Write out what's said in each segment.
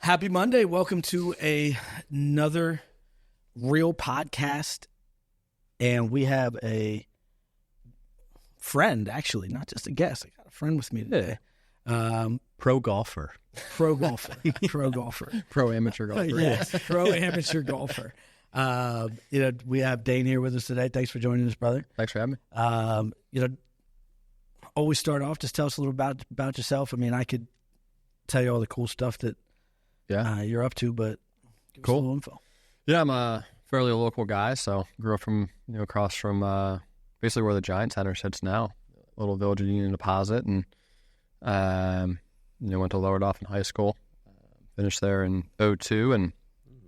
Happy Monday. Welcome to another real podcast. And we have a friend, actually, not just a guest. I got a friend with me today. Pro golfer. Pro golfer. Pro golfer. Pro amateur golfer. Yes, pro amateur golfer. We have Dane here with us today. Thanks for joining us, brother. Thanks for having me. Always start off, just tell us a little about yourself. I mean, I could tell you all the cool stuff that you're up to, but give us a little info. Yeah, I'm a fairly local guy, so grew up from across from basically where the Giant Center sits now, a little village of Union Deposit, and went to Lower Dauphin High School, finished there in 2002, and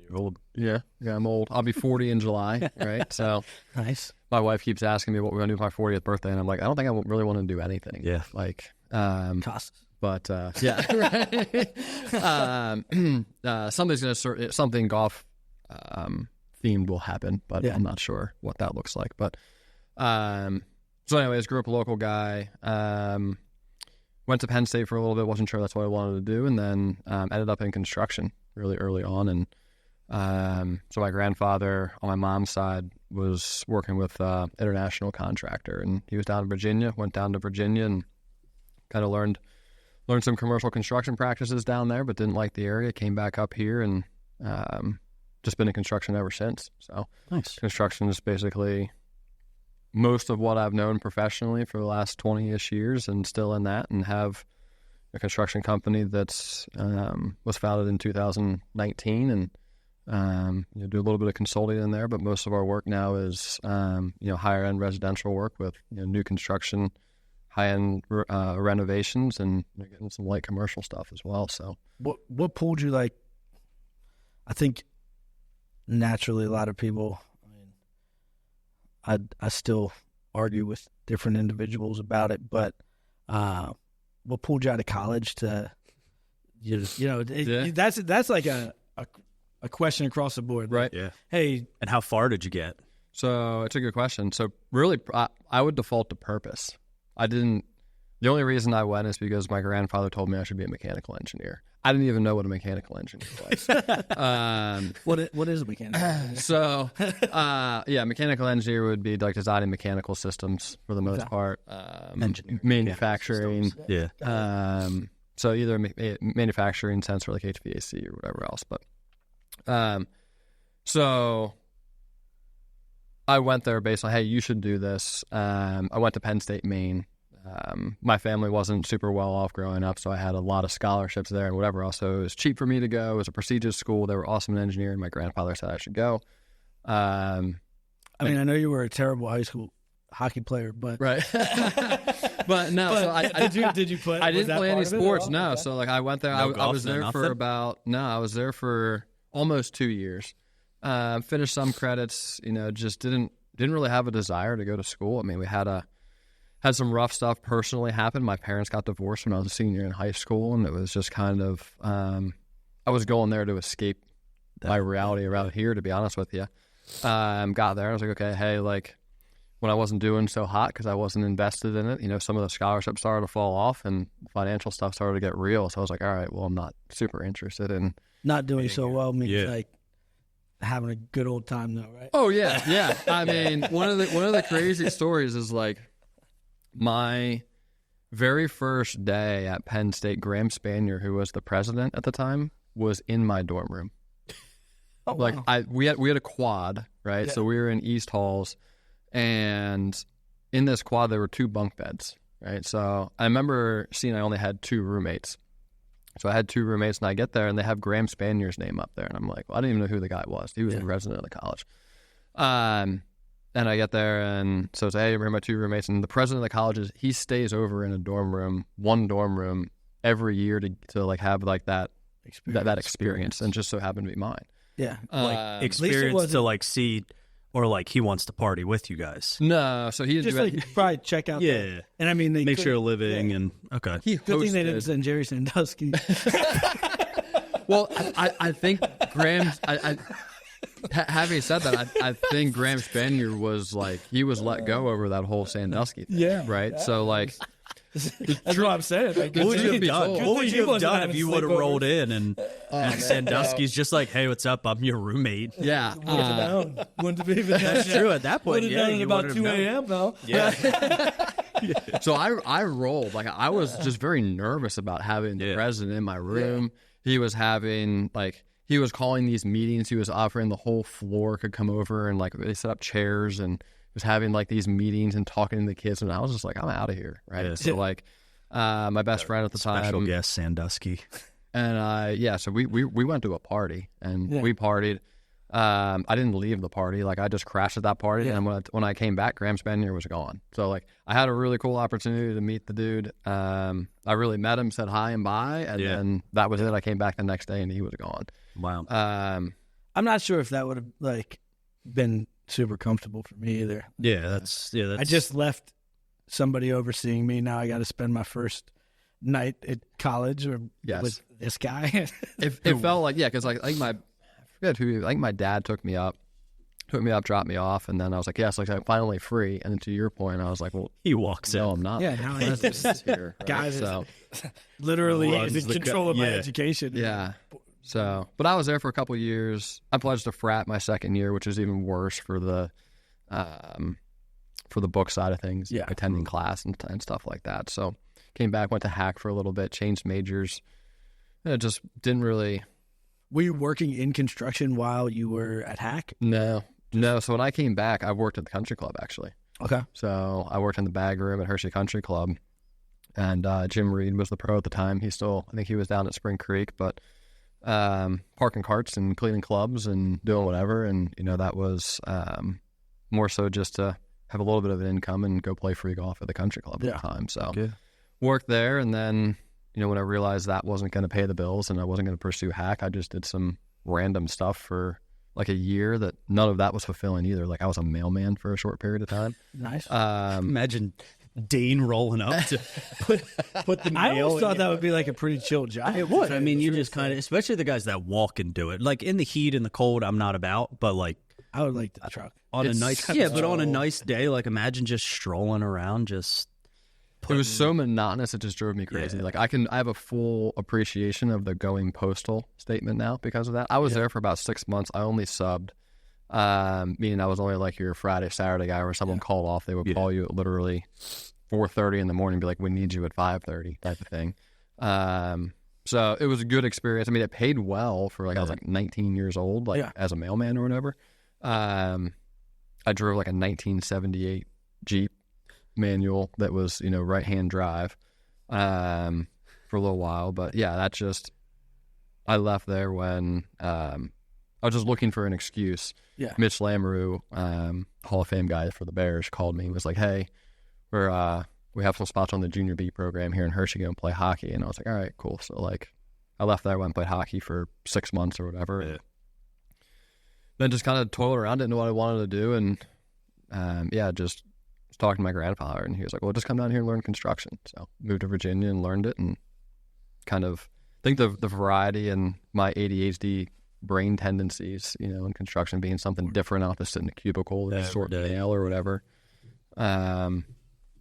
You're old. yeah, I'm old. I'll be 40 in July, right? So Nice. my wife keeps asking me what we're gonna do for my 40th birthday, and I'm like, I don't think I really want to do anything. Yeah. Like, Costs. but yeah, right. Something golf themed will happen, but I'm not sure what that looks like. But so anyways, grew up a local guy. Went to Penn State for a little bit. Wasn't sure that's what I wanted to do, and then ended up in construction really early on. And so my grandfather on my mom's side was working with international contractor, and he was down in Virginia. Went down to Virginia and kind of learned some commercial construction practices down there, but didn't like the area. Came back up here and just been in construction ever since. So Nice. construction is basically most of what I've known professionally for the last 20-ish years, and still in that, and have a construction company that's was founded in 2019, and do a little bit of consulting in there, but most of our work now is higher end residential work with new construction, high end renovations, and getting some light commercial stuff as well. So What pulled you, like, I think naturally a lot of people, I still argue with different individuals about it, but what pulled you out of college to, that's like a question across the board. right. Yeah. Hey, And how far did you get? So it's a good question. So really, I would default to purpose. The only reason I went is because my grandfather told me I should be a mechanical engineer. I didn't even know what a mechanical engineer was. what is a mechanic? So, mechanical engineer would be like designing mechanical systems for the most part. Engineering. Manufacturing. Yeah. So either manufacturing sense or like HVAC or whatever else. But, so I went there based on, hey, you should do this. I went to Penn State, Maine. My family wasn't super well off growing up, so I had a lot of scholarships there and whatever else. So it was cheap for me to go. It was a prestigious school. They were awesome in engineering. My grandfather said I should go. I know you were a terrible high school hockey player, but Right. But no, so did you play? I didn't play any sports. Oh, No, okay. so like I went there. No I golf, was no there nothing? I was there for almost 2 years. Finished some credits. Just didn't really have a desire to go to school. I mean, we had some rough stuff personally happen. My parents got divorced when I was a senior in high school, and it was just kind of I was going there to escape my reality around here, to be honest with you. Got there, I was like, okay, hey, like when I wasn't doing so hot because I wasn't invested in it, some of the scholarships started to fall off and financial stuff started to get real. So I was like, all right, well, I'm not super interested in. Not doing so well means Yeah. like having a good old time, though, right? Oh yeah, yeah. I mean, one of the crazy stories is like my very first day at Penn State. Graham Spanier, who was the president at the time, was in my dorm room. Oh, Like wow. we had a quad, right? Yeah. So we were in East Halls, and in this quad there were 2 bunk beds, right? So I remember seeing I only had 2 roommates. So I had 2 roommates, and I get there, and they have Graham Spanier's name up there, and I'm like, well, I didn't even know who the guy was. He was the president of the college. And I get there, and so it's, hey, we're my 2 roommates, and the president of the college he stays over in one dorm room every year to like have like that experience, and just so happened to be mine. Yeah. Like least it experience wasn't- to like see, or like he wants to party with you guys. No, so he didn't Just do like it. probably check out. Yeah. And I mean, they Make could- sure you're living and okay. He Good thing they didn't hosted. send Jerry Sandusky. Well, I think Graham. Having said that, I think Graham Spanier was like he was let go over that whole Sandusky thing. Yeah. Right. So like, That's what I'm saying. Like, what would you have done? What What would you have done if you would have rolled in and Sandusky's just like, hey, what's up? I'm your roommate. Yeah. Wouldn't have even That's true at that point. Would have done it about 2 a.m. though. Yeah. So I rolled. Like, I was just very nervous about having the president in my room. He was having, like, he was calling these meetings. He was offering the whole floor could come over and, like, they set up chairs and was having, like, these meetings and talking to the kids. And I was just like, I'm out of here, right? Yeah. So, like, my best friend at the time. Special guest, Sandusky. And, so we went to a party, and we partied. I didn't leave the party. Like, I just crashed at that party, and when I came back, Graham Spanier was gone. So, like, I had a really cool opportunity to meet the dude. I really met him, said hi and bye, and then that was it. I came back the next day, and he was gone. Wow. I'm not sure if that would have, like, been super comfortable for me either. That's I just left somebody overseeing me. Now I got to spend my first night at college with this guy. It felt like, because like I forget who, I think my dad took me up, dropped me off, and then I was like, yes, like, I'm finally free. And then to your point, I was like, well, he walks in. No, I'm not. Yeah, now he's here. Right? Guys, so, literally in control of my education. Yeah. So, but I was there for a couple of years. I pledged a frat my second year, which was even worse for the book side of things, attending class and stuff like that. So, came back, went to Hack for a little bit, changed majors. And it just didn't really. Were you working in construction while you were at Hack? No. So when I came back, I worked at the country club, actually. Okay. So I worked in the bag room at Hershey Country Club, and Jim Reed was the pro at the time. I think he was down at Spring Creek, but parking carts and cleaning clubs and doing whatever. And, that was more so just to have a little bit of an income and go play free golf at the country club at the time. So worked there, and then, when I realized that wasn't going to pay the bills and I wasn't going to pursue Hack, I just did some random stuff for like a year that none of that was fulfilling either. Like, I was a mailman for a short period of time. Nice. Imagine Dane rolling up to put the mail. I always thought that would be like a pretty chill job. It would. I mean, you just kind of, especially the guys that walk and do it. Like, in the heat and the cold, I'm not about, but like, I would like the truck. On a nice day, like, imagine just strolling around, just. It was so monotonous, it just drove me crazy. Yeah. Like, I have a full appreciation of the going postal statement now because of that. I was there for about 6 months. I only subbed, meaning I was only like your Friday, Saturday guy where someone called off. They would call you at literally 4:30 in the morning and be like, we need you at 5:30 type of thing. So it was a good experience. I mean, it paid well for like, I was like 19 years old, like as a mailman or whatever. I drove like a 1978 Jeep manual that was, right-hand drive for a little while. But I left there when I was just looking for an excuse. Yeah. Mitch Lamoureux, Hall of Fame guy for the Bears, called me and was like, hey, we have some spots on the junior B program here in Hershey, go and play hockey. And I was like, all right, cool. So like I left there, went and played hockey for 6 months or whatever. Yeah. Then just kind of toiled around, didn't know what I wanted to do. And just talking to my grandfather, and he was like, well, just come down here and learn construction. So moved to Virginia and learned it, and kind of think the variety and my ADHD brain tendencies, in construction being something different. I don't have to sit in a cubicle and sort nail or whatever.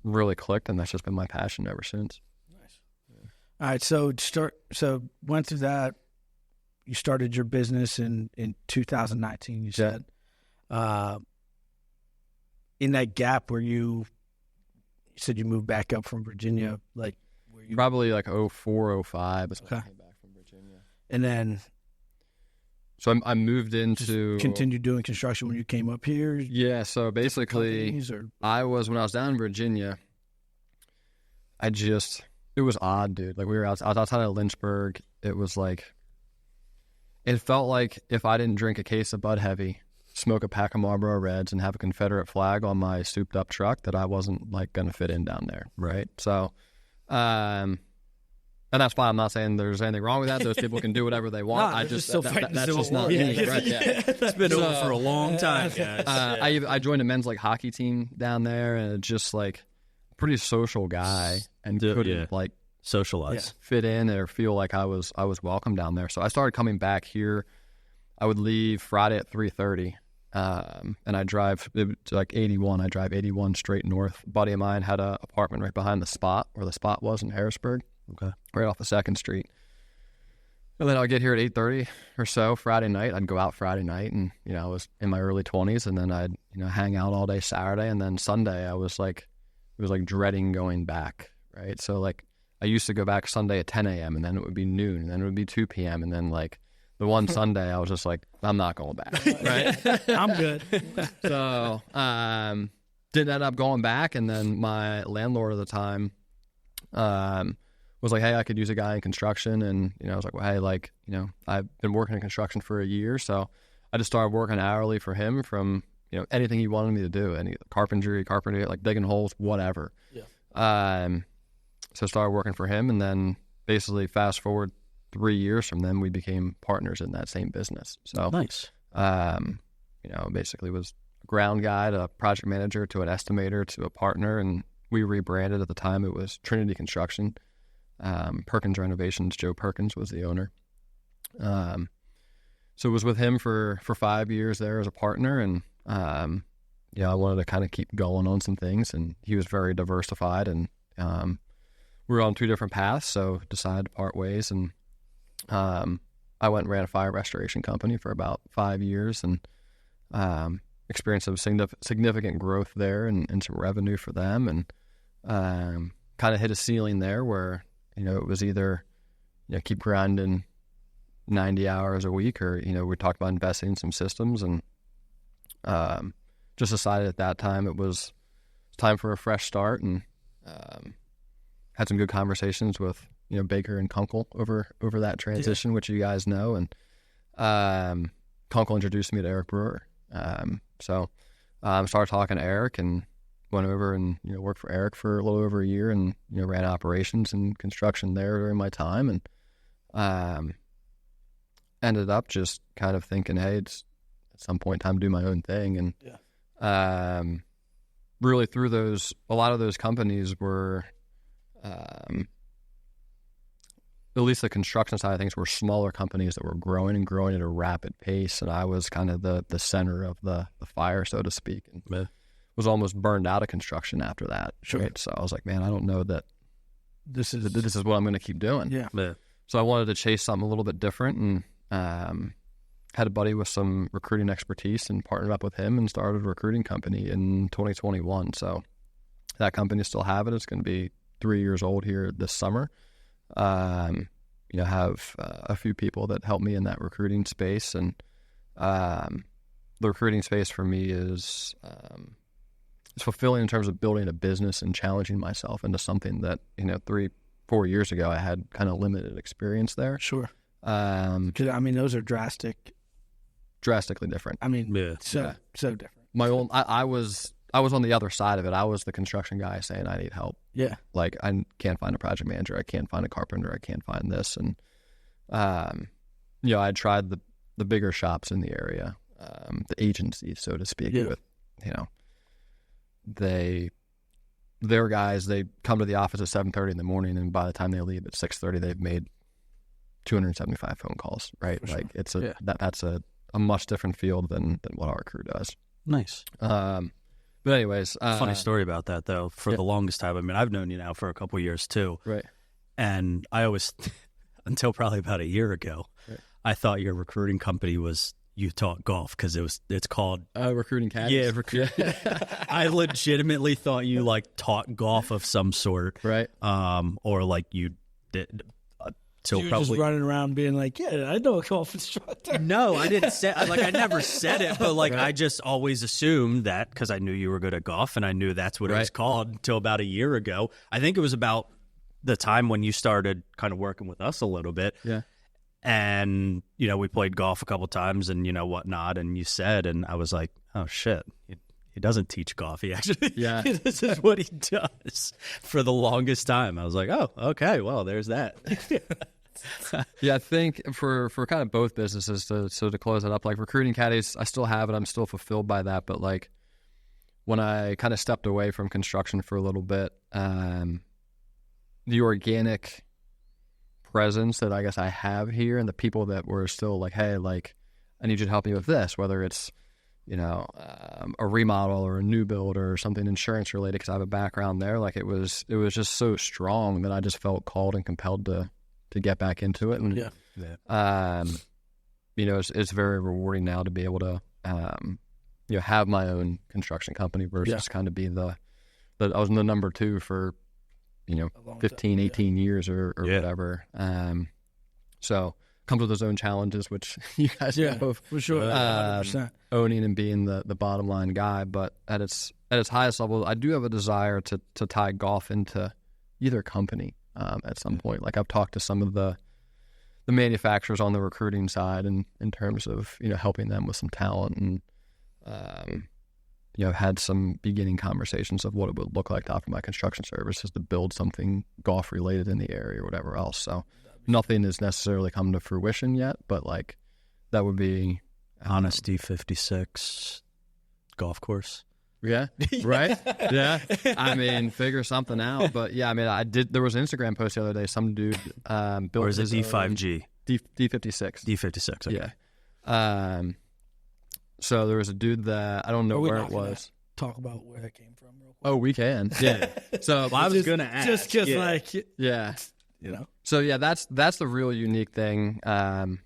Really clicked, and that's just been my passion ever since. Nice. Yeah. All right, so went through that. You started your business in 2019, you said. In that gap where you said you moved back up from Virginia, like where you probably like 04, 05 is when I came back from Virginia. And then so I moved into continued doing construction when you came up here? Yeah, so basically when I was down in Virginia, it was odd, dude. Like I was outside of Lynchburg. It was like, it felt like if I didn't drink a case of Bud Heavy, smoke a pack of Marlboro Reds, and have a Confederate flag on my souped up truck, that I wasn't like going to fit in down there. Right. So, and that's fine. I'm not saying there's anything wrong with that. Those people can do whatever they want. That's just not me. Right? It's been over for a long time, guys. I joined a men's like hockey team down there, and it's just like a pretty social guy, and couldn't like socialize, fit in, or feel like I was welcome down there. So I started coming back here. I would leave Friday at 3:30, and I drive like 81. I drive 81 straight north. A buddy of mine had an apartment right behind the spot where the spot was in Harrisburg, right off the 2nd Street. And then I'd get here at 8:30 or so Friday night. I'd go out Friday night, and I was in my early 20s, and then I'd hang out all day Saturday, and then Sunday it was like dreading going back, right? So like I used to go back Sunday at 10 a.m. and then it would be noon, and then it would be 2 p.m. and then like the one Sunday I was just like, I'm not going back, right? I'm good. So didn't end up going back, and then my landlord at the time was like, hey, I could use a guy in construction. And, I was like, well, hey, like, I've been working in construction for a year. So I just started working hourly for him from, anything he wanted me to do, any carpentry, like digging holes, whatever. Yeah. So I started working for him, and then basically fast forward 3 years from then, we became partners in that same business. So nice. Basically was a ground guy to a project manager to an estimator to a partner, and we rebranded at the time. It was Trinity Construction. Perkins Renovations, Joe Perkins was the owner. So it was with him for 5 years there as a partner, and I wanted to kind of keep going on some things, and he was very diversified, and we were on 2 different paths, so decided to part ways. And I went and ran a fire restoration company for about 5 years, and experienced some significant growth there and some revenue for them, and kind of hit a ceiling there where it was either keep grinding 90 hours a week, or we talked about investing in some systems, and just decided at that time it was time for a fresh start, and had some good conversations with Baker and Kunkel over that transition, which you guys know, and Kunkel introduced me to Eric Brewer. So started talking to Eric, and went over and worked for Eric for a little over a year, and ran operations and construction there during my time, and ended up just kind of thinking, hey, it's at some point time to do my own thing. And really through a lot of those companies were at least the construction side of things were smaller companies that were growing and growing at a rapid pace, and I was kind of the center of the fire, so to speak, and was almost burned out of construction after that. Sure. Right? So I was like, man, I don't know that this is what I'm going to keep doing. Yeah. So I wanted to chase something a little bit different, and had a buddy with some recruiting expertise, and partnered up with him and started a recruiting company in 2021. So that company still have it. It's going to be 3 years old here this summer. Have a few people that help me in that recruiting space, and the recruiting space for me is it's fulfilling in terms of building a business and challenging myself into something that 3-4 years ago I had kind of limited experience there. Sure. Those are drastically different. So different. I was on the other side of it. I was the construction guy saying I need help. Yeah. Like, I can't find a project manager. I can't find a carpenter. I can't find this. And, I tried the bigger shops in the area, the agencies, so to speak, with, their guys, they come to the office at 7:30 in the morning, and by the time they leave at 6:30, they've made 275 phone calls, right? Sure. Like, that's a much different field than what our crew does. Nice. But anyways, funny story about that though. For the longest time, I've known you now for a couple of years too, right? And I always, until probably about a year ago, right, I thought your recruiting company was you taught golf because it's called Recruiting Caddies. Yeah, I legitimately thought you like taught golf of some sort, right? Or like you did. So you're just running around being like, yeah, I know a golf instructor. No, I didn't say, I never said it, but right. I just always assumed that because I knew you were good at golf, and I knew that's what it was called until about a year ago. I think it was about the time when you started kind of working with us a little bit. Yeah. And, we played golf a couple times and, whatnot. And you said, and I was like, oh, shit. He doesn't teach golf. He actually, this is what he does for the longest time. I was like, oh, okay, well, there's that. Yeah, I think for kind of both businesses, to close it up, like Recruiting Caddies, I still have it. I'm still fulfilled by that. But like when I kind of stepped away from construction for a little bit, the organic presence that I guess I have here, and the people that were still like, hey, like I need you to help me with this, whether it's a remodel or a new build or something insurance related, because I have a background there. Like it was just so strong that I just felt called and compelled to get back into it. And it's very rewarding now to be able to have my own construction company versus kind of be I was the number two for 15, 18 years or whatever. So comes with its own challenges, which you guys know for sure. 100%. Owning and being the bottom line guy, but at its highest level, I do have a desire to tie golf into either company at some point. Like I've talked to some of the manufacturers on the recruiting side, and in terms of helping them with some talent, and had some beginning conversations of what it would look like to offer my construction services to build something golf related in the area or whatever else. So nothing has necessarily come to fruition yet, but like that would be honest D56 golf course. Yeah. Right. Yeah. I mean, figure something out. But yeah, I mean, there was an Instagram post the other day. Some dude built. Or is it D5G? D56. D56. Okay. Yeah. So there was a dude that I don't know where it was. Talk about where that came from real quick. Oh, we can. Yeah. So I was going to ask. Just like yeah. So yeah, that's the real unique thing. I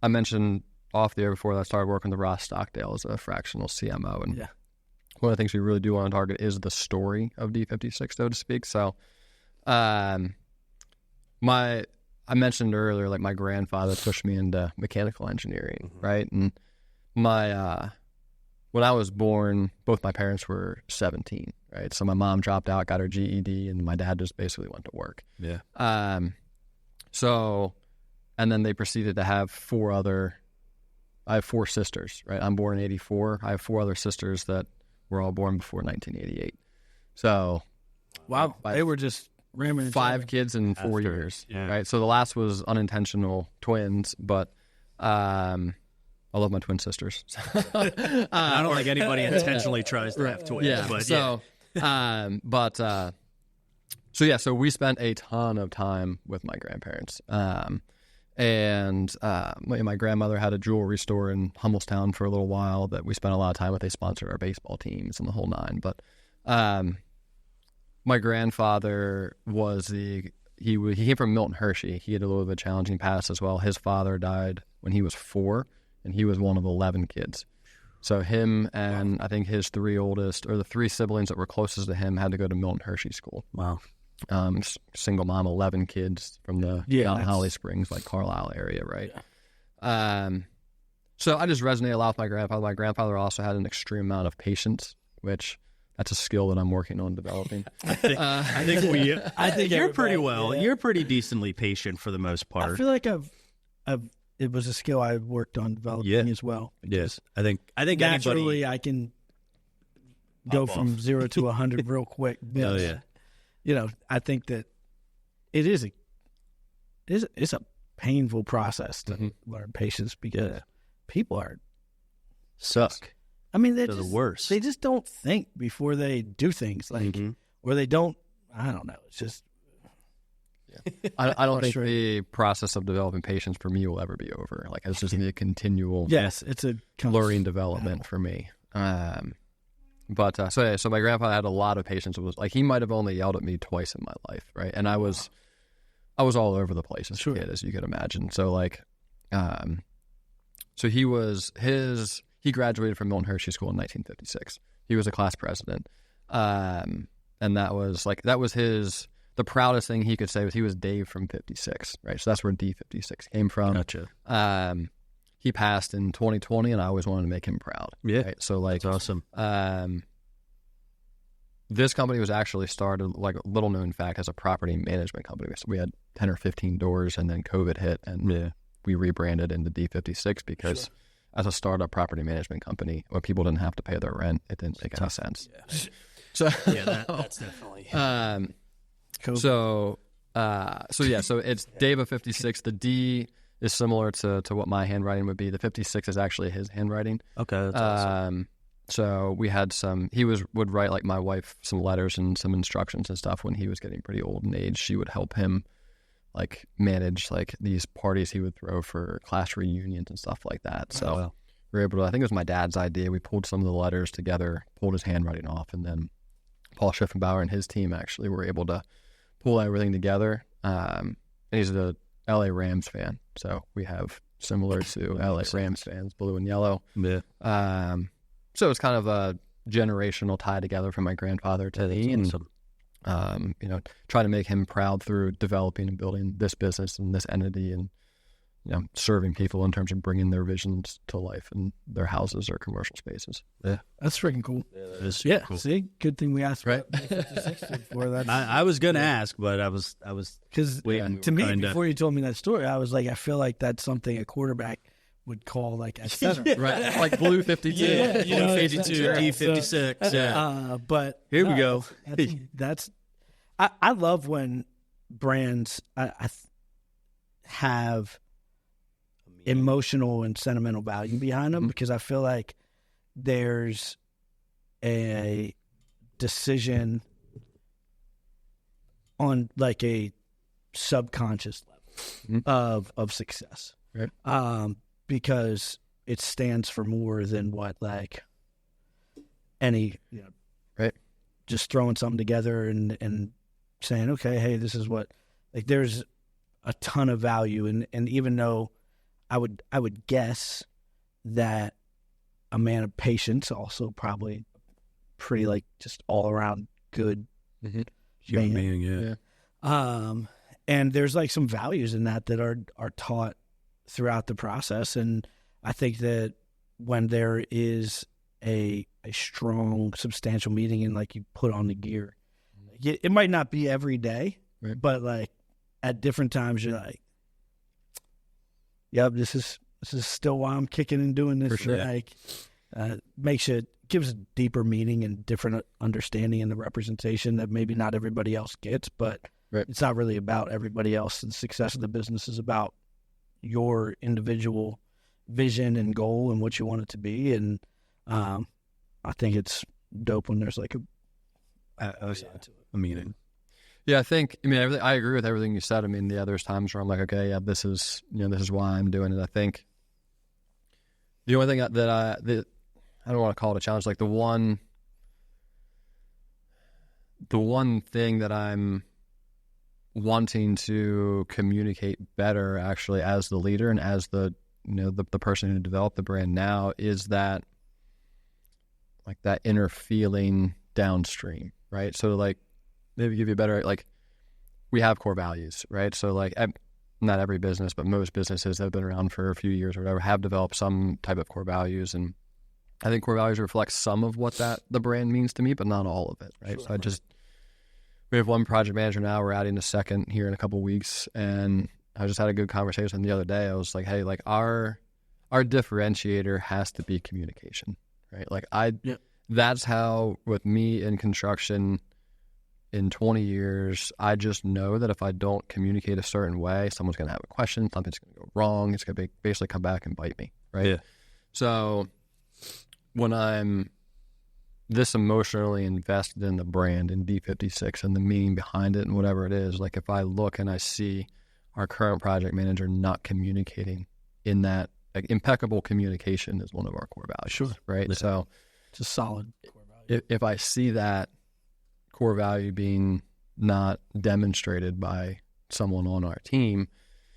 mentioned off the air before that I started working with Ross Stockdale as a fractional CMO, and one of the things we really do want to target is the story of D56, so to speak. So, I mentioned earlier, like my grandfather pushed me into mechanical engineering, right? And when I was born, both my parents were 17, right? So my mom dropped out, got her GED, and my dad just basically went to work. Yeah. And then they proceeded to have I have four sisters, right? I'm born in 84. I have four other sisters that were all born before 1988. So, wow, they were just ramming 5 kids in 4 years, right? So the last was unintentional twins, but I love my twin sisters. I don't think anybody intentionally tries to have twins. Yeah. But so we spent a ton of time with my grandparents. And my grandmother had a jewelry store in Hummelstown for a little while that we spent a lot of time with. They sponsored our baseball teams and the whole nine. But my grandfather he came from Milton Hershey. He had a little bit of a challenging past as well. His father died when he was 4, and he was one of 11 kids. So him and I think his 3 oldest, or the 3 siblings that were closest to him, had to go to Milton Hershey School. Wow. Single mom, 11 kids from the Mount Holly Springs, like Carlisle area, right? Yeah. So I just resonate a lot with my grandfather. My grandfather also had an extreme amount of patience, which that's a skill that I'm working on developing. I think you're pretty well. You're pretty decently patient for the most part. I feel like it was a skill I worked on developing as well. Yes, I think naturally I can go from 0 to 100 real quick. Oh yeah. I think that it's a painful process to learn patience, because people suck. I mean, they're the worst. They just don't think before they do things, like, or they don't. I don't know. It's just. Yeah. I don't think the process of developing patience for me will ever be over. Like, it's just going to be a continual. Yes, it's a learning development for me. But so my grandfather had a lot of patience. It was like he might have only yelled at me twice in my life, right? And I was all over the place as a kid, as you could imagine. So like, so he graduated from Milton Hershey School in 1956. He was a class president, and that was the proudest thing he could say was he was Dave from 56, right? So that's where D56 came from. Gotcha. He passed in 2020, and I always wanted to make him proud. Yeah. Right? So, like, that's awesome. This company was actually started, like, a little known fact, as a property management company. So we had 10 or 15 doors, and then COVID hit, and we rebranded into D56 because as a startup property management company, when people didn't have to pay their rent, it didn't make any sense. Yeah. So that's definitely. So it's Dave of 56. The D is similar to what my handwriting would be. The 56 is actually his handwriting. Okay, that's awesome. So we had would write like my wife some letters and some instructions and stuff when he was getting pretty old in age. She would help him like manage like these parties he would throw for class reunions and stuff like that. So we were able to, I think it was my dad's idea. We pulled some of the letters together, pulled his handwriting off, and then Paul Schiffenbauer and his team actually were able to pull everything together. And he's a LA Rams fan. So we have similar to LA Rams fans, blue and yellow. Yeah. So it's kind of a generational tie together from my grandfather to me. And, you know, trying to make him proud through developing and building this business and this entity and, you know, serving people in terms of bringing their visions to life in their houses or commercial spaces. Yeah. That's freaking cool. Yeah, that is super cool. See, good thing we asked right before that. I was going to ask, but I was because to me, before you told me that story, I was like, I feel like that's something a quarterback would call like a center. Right. Like blue 52. Yeah, you know, 52, D56. Yeah. But here we go. That's I love when brands have emotional and sentimental value behind them, because I feel like there's a decision on like a subconscious level of success, right? Because it stands for more than what like any, you know, right? Just throwing something together and saying, okay, hey, this is what, like, there's a ton of value, and even though I would guess that a man of patience also probably pretty like just all around good human being, yeah. And there's like some values in that are taught throughout the process, and I think that when there is a strong, substantial meeting and like you put on the gear, it might not be every day, right, but like at different times you're like, yep, this is still why I'm kicking and doing this. For sure. Like, gives a deeper meaning and different understanding in the representation that maybe not everybody else gets, but right, it's not really about everybody else. The success of the business is about your individual vision and goal and what you want it to be. And I think it's dope when there's like a meaning. Yeah, I agree with everything you said. I mean, there's times where I'm like, okay, yeah, this is why I'm doing it. I think the only thing that I don't want to call it a challenge, like the one thing that I'm wanting to communicate better, actually, as the leader and as the person who developed the brand now, is that like that inner feeling downstream, right? So like, maybe give you a better, like, we have core values, right? So like, not every business, but most businesses that have been around for a few years or whatever have developed some type of core values. And I think core values reflect some of what the brand means to me, but not all of it, right? Sure. So we have one project manager now, we're adding a second here in a couple of weeks. And I just had a good conversation with him the other day. I was like, hey, like our differentiator has to be communication, right? Like that's how, with me in construction, in 20 years, I just know that if I don't communicate a certain way, someone's going to have a question, something's going to go wrong, it's going to basically come back and bite me, right? Yeah. So when I'm this emotionally invested in the brand, in D56 and the meaning behind it and whatever it is, like if I look and I see our current project manager not communicating in that, like, impeccable communication is one of our core values, sure, right? Yeah. So it's a solid core value. If I see that core value being not demonstrated by someone on our team,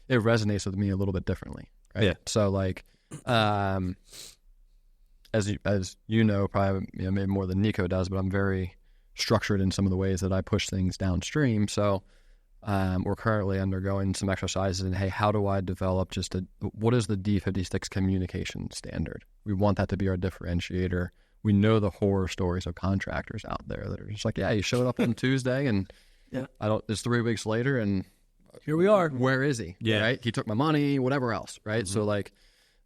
it resonates with me a little bit differently, right? Yeah. So like, as you know, probably maybe more than Nico does, but I'm very structured in some of the ways that I push things downstream. So we're currently undergoing some exercises in, hey, how do I develop what is the D56 communication standard? We want that to be our differentiator. We know the horror stories of contractors out there that are just like, yeah, you showed up on Tuesday and it's 3 weeks later and here we are. Where is he? Yeah. Right? He took my money, whatever else. Right. Mm-hmm. So like,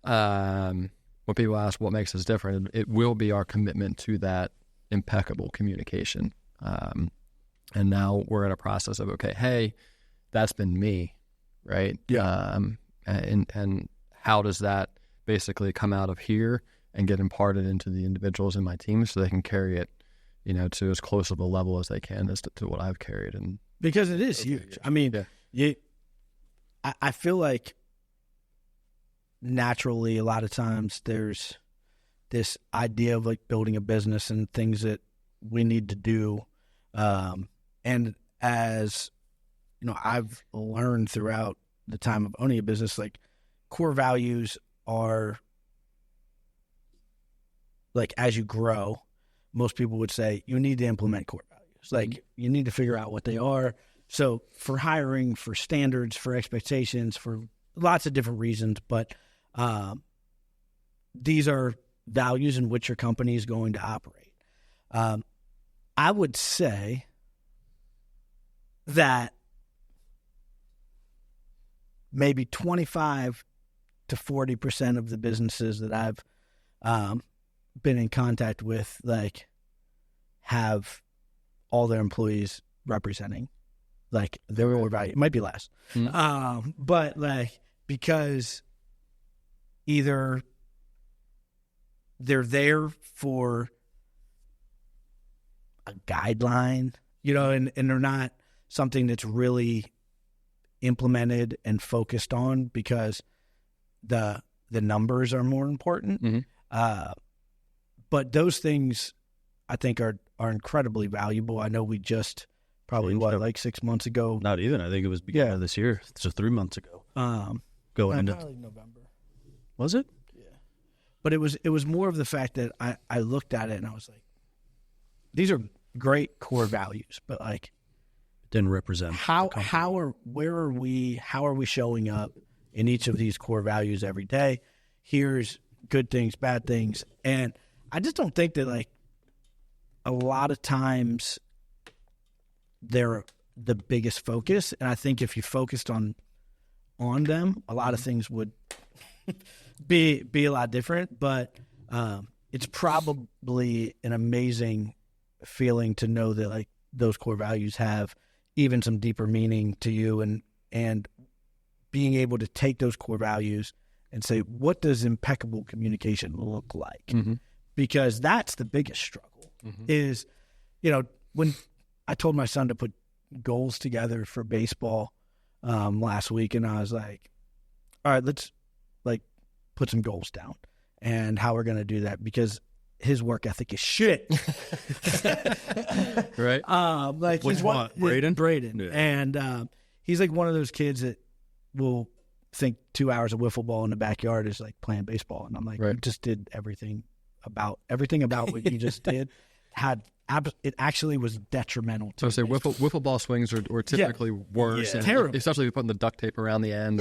when people ask what makes us different, it will be our commitment to that impeccable communication. And now we're in a process of, okay, hey, that's been me. Right. Yeah. And how does that basically come out of here and get imparted into the individuals in my team so they can carry it, to as close of a level as they can as to what I've carried. And because it is huge. I mean, I feel like naturally a lot of times there's this idea of like building a business and things that we need to do. And as you know, I've learned throughout the time of owning a business, like core values are like, as you grow, most people would say you need to implement core values. Like you need to figure out what they are. So for hiring, for standards, for expectations, for lots of different reasons, but these are values in which your company is going to operate. I would say that maybe 25 to 40% of the businesses that I've been in contact with, like, have all their employees representing like their core value. It might be less, but like, because either they're there for a guideline, you know, and they're not something that's really implemented and focused on because the numbers are more important. But those things I think are incredibly valuable. I know we just probably like 6 months ago. Not even. I think it was beginning of this year. So 3 months ago. Going into November. Was it? Yeah. But it was more of the fact that I looked at it and I was like, these are great core values, but like, didn't represent how are we showing up in each of these core values every day? Here's good things, bad things, and I just don't think that, like, a lot of times they're the biggest focus. And I think if you focused on them, a lot of things would be a lot different. But it's probably an amazing feeling to know that, like, those core values have even some deeper meaning to you, and being able to take those core values and say, what does impeccable communication look like? Because that's the biggest struggle. Is, you know, when I told my son to put goals together for baseball last week, and I was like, all right, let's like put some goals down and how we're going to do that, because his work ethic is shit. Right. Like, which one? Braden. Yeah. And he's like one of those kids that will think 2 hours of wiffle ball in the backyard is like playing baseball. And I'm like, you just did everything about what you just did. It actually was detrimental to. So I say wiffle ball swings are typically worse, and terrible, especially putting the duct tape around the end.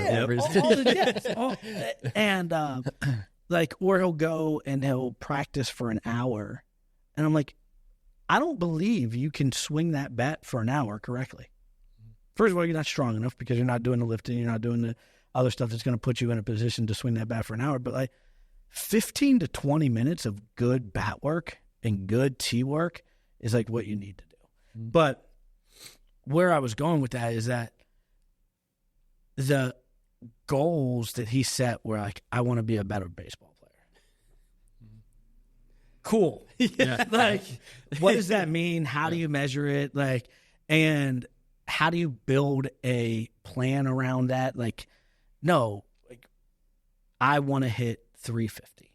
Like, or he'll go and he'll practice for an hour, and I'm like, I don't believe you can swing that bat for an hour correctly. First of all, you're not strong enough because you're not doing the lifting, you're not doing the other stuff that's going to put you in a position to swing that bat for an hour. But like 15 to 20 minutes of good bat work and good tee work is like what you need to do. But where I was going with that is that the goals that he set were like, I want to be a better baseball player. Cool. Like, what does that mean? How do you measure it? Like, and how do you build a plan around that? Like, no, like, I want to hit 350.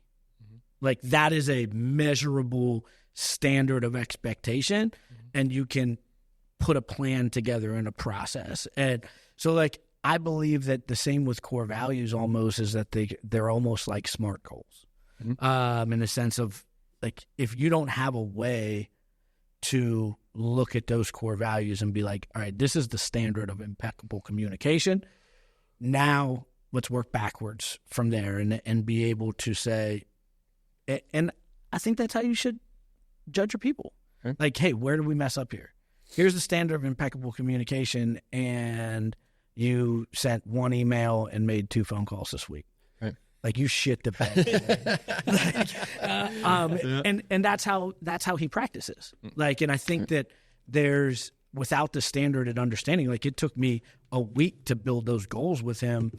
Like, that is a measurable standard of expectation, and you can put a plan together in a process. And so, like, I believe that the same with core values almost is that they're almost like SMART goals, in the sense of, like, if you don't have a way to look at those core values and be like, all right, this is the standard of impeccable communication. Now let's work backwards from there and be able to say, and I think that's how you should judge your people. Like, hey, where did we mess up here? Here's the standard of impeccable communication, and you sent one email and made 2 phone calls this week. Like, you shit the bed. And that's how he practices. Like, and I think that there's, without the standard and understanding, like, it took me a week to build those goals with him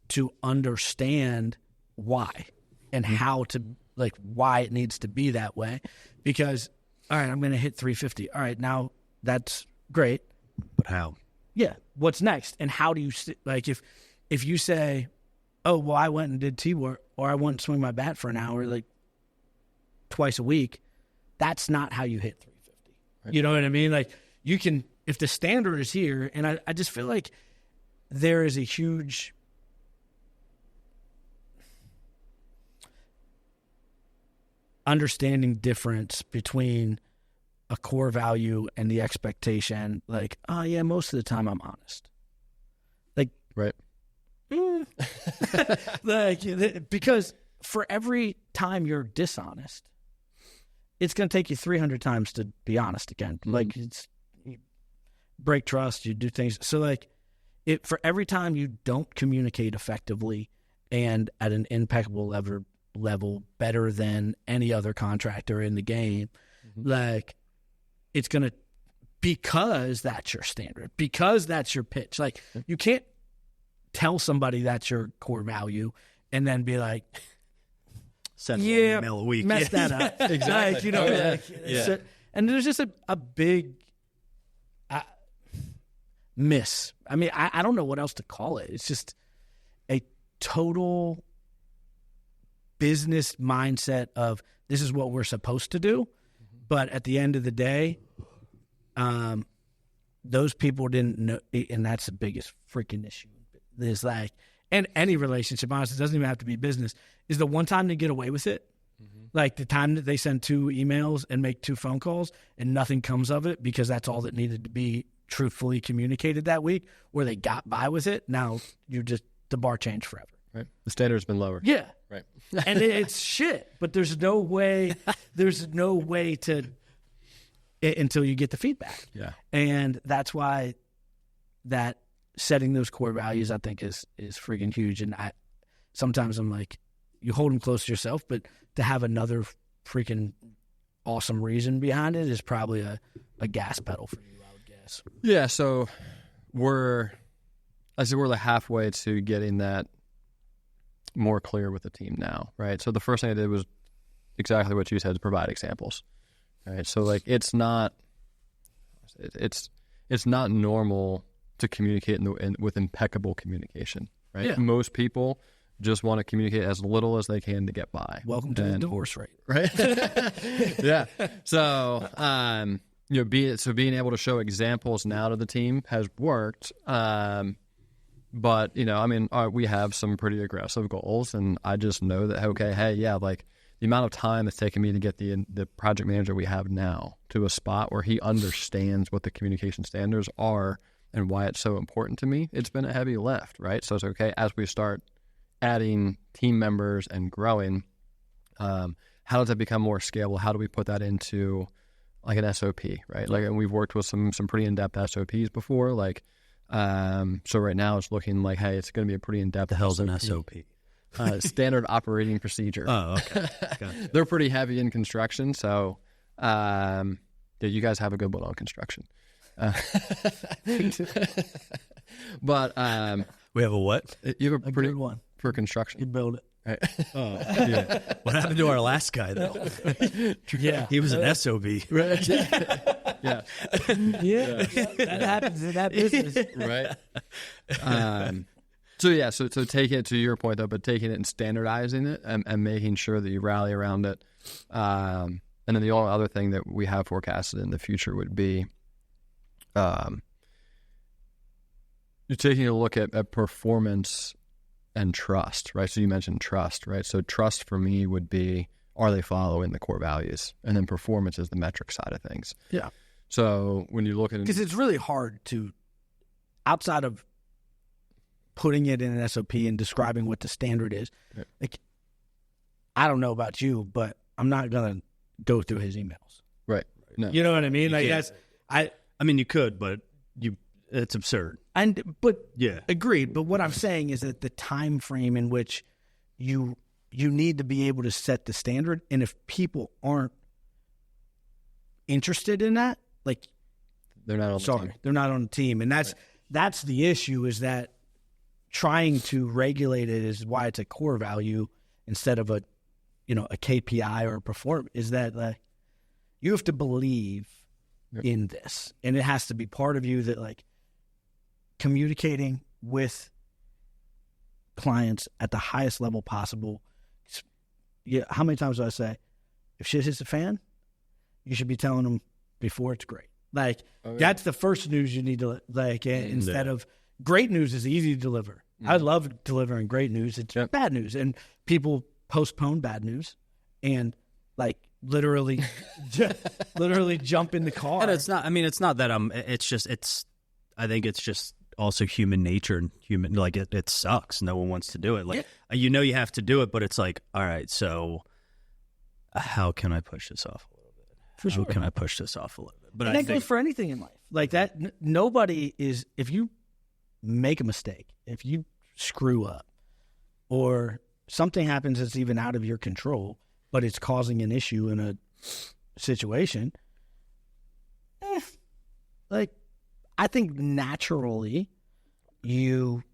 to understand why and how to, like, why it needs to be that way. Because, all right, I'm going to hit 350. All right, now that's great. But how? Yeah. What's next? And how do you, like, if you say, oh, well, I went and did tee work, or I went and swing my bat for an hour, like, twice a week, that's not how you hit 350. Right. You know what I mean? Like, you can, if the standard is here, and I just feel like there is a huge understanding difference between a core value and the expectation. Like, oh yeah, most of the time I'm honest. Like, right. Like, because for every time you're dishonest, it's going to take you 300 times to be honest again. Mm-hmm. Like, you break trust, you do things. So like, for every time you don't communicate effectively and at an impeccable level better than any other contractor in the game, mm-hmm. like, it's going to, because that's your standard, because that's your pitch. Like, you can't tell somebody that's your core value and then be like, send one email a week. Mess that up. Exactly. Like, you know, so, and there's just a big miss. I mean, I don't know what else to call it. It's just a total business mindset of, this is what we're supposed to do. Mm-hmm. But at the end of the day, those people didn't know, and that's the biggest freaking issue. There's like, and any relationship, honestly, it doesn't even have to be business, is the one time they get away with it. Mm-hmm. Like the time that they send 2 emails and make 2 phone calls and nothing comes of it because that's all that needed to be truthfully communicated that week, where they got by with it. Now the bar changed forever. Right. The standard's been lowered. Yeah. Right. And it's shit, but there's no way to, until you get the feedback. Yeah. And that's why that setting those core values, I think, is freaking huge. And sometimes I'm like, you hold them close to yourself, but to have another freaking awesome reason behind it is probably a gas pedal for you, I would guess. Yeah. So we're like halfway to getting that more clear with the team now, right? So the first thing I did was exactly what you said, to provide examples, right? So like, it's not normal to communicate with impeccable communication, right? Yeah. Most people just want to communicate as little as they can to get by. Welcome to the divorce rate, right? Yeah. So, being able to show examples now to the team has worked. But we have some pretty aggressive goals, and I just know that, okay, hey, yeah, like the amount of time it's taken me to get the project manager we have now to a spot where he understands what the communication standards are and why it's so important to me, it's been a heavy lift, right? So it's okay, as we start adding team members and growing, how does that become more scalable? How do we put that into like an SOP, right? Like, and we've worked with some pretty in-depth SOPs before, like, so right now it's looking like, hey, it's going to be a pretty in-depth. The hell's an SOP? Standard operating procedure. Oh, okay. Gotcha. They're pretty heavy in construction, so you guys have a good one on construction. But we have a what? You have a pretty good one for construction. You build it. Right. Oh, yeah. What happened to our last guy though? Yeah, he was an SOB. Right. Yeah. Yeah. That happens in that business, right? So taking it to your point though, but taking it and standardizing it and making sure that you rally around it. And then the only other thing that we have forecasted in the future would be, you're taking a look at performance and trust, right? So you mentioned trust, right? So trust for me would be, are they following the core values? And then performance is the metric side of things. Yeah. So when you look at, because it's really hard to, outside of putting it in an SOP and describing what the standard is, right. Like, I don't know about you, but I'm not going to go through his emails. Right. No. You know what I mean? Like, that's, I mean, you could, but it's absurd. But yeah, agreed. But what I'm saying is that the time frame in which you need to be able to set the standard, and if people aren't interested in that, like, they're not on the team. They're not on the team, and that's the issue. Is that trying to regulate it is why it's a core value instead of a KPI or a perform. Is that like, you have to believe in this, and it has to be part of you that, like, communicating with clients at the highest level possible. Yeah, how many times do I say, if shit hits the fan, you should be telling them before it's great. Like, that's the first news you need to, like, instead of great news is easy to deliver. I love delivering great news. It's bad news. And people postpone bad news and, like, literally jump in the car. And it's not, I mean, it's not that I think it's just also human nature and human, like, it sucks. No one wants to do it. Like, you know, you have to do it, but it's like, all right, so how can I push this off a little bit? For sure. How can I push this off a little bit? But and that goes for anything in life. Like that, nobody is, if you make a mistake, if you screw up, or something happens that's even out of your control, but it's causing an issue in a situation, like, I think naturally you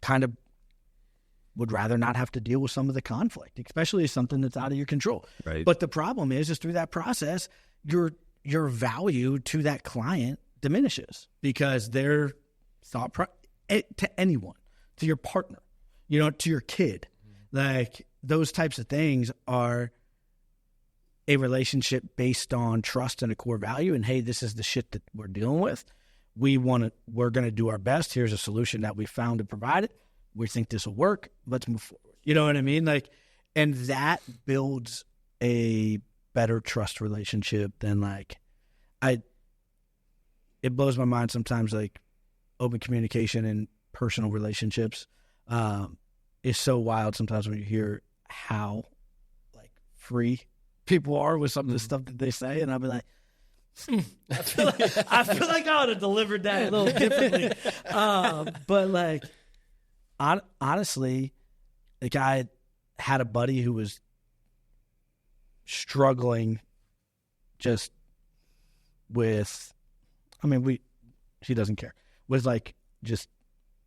kind of would rather not have to deal with some of the conflict, especially something that's out of your control. Right. But the problem is through that process, your value to that client diminishes because their thought to anyone, to your partner, you know, to your kid, like those types of things are a relationship based on trust and a core value. And hey, this is the shit that we're dealing with. We're going to do our best. Here's a solution that we found to provide it. We think this will work. Let's move forward. You know what I mean? Like, and that builds a better trust relationship than like, it blows my mind sometimes, like open communication in personal relationships is so wild sometimes when you hear how like free people are with some of the stuff that they say. And I'll be like, I feel like I would have delivered that a little differently. But like, honestly, like I had a buddy who was struggling just with, I mean, she doesn't care, was like just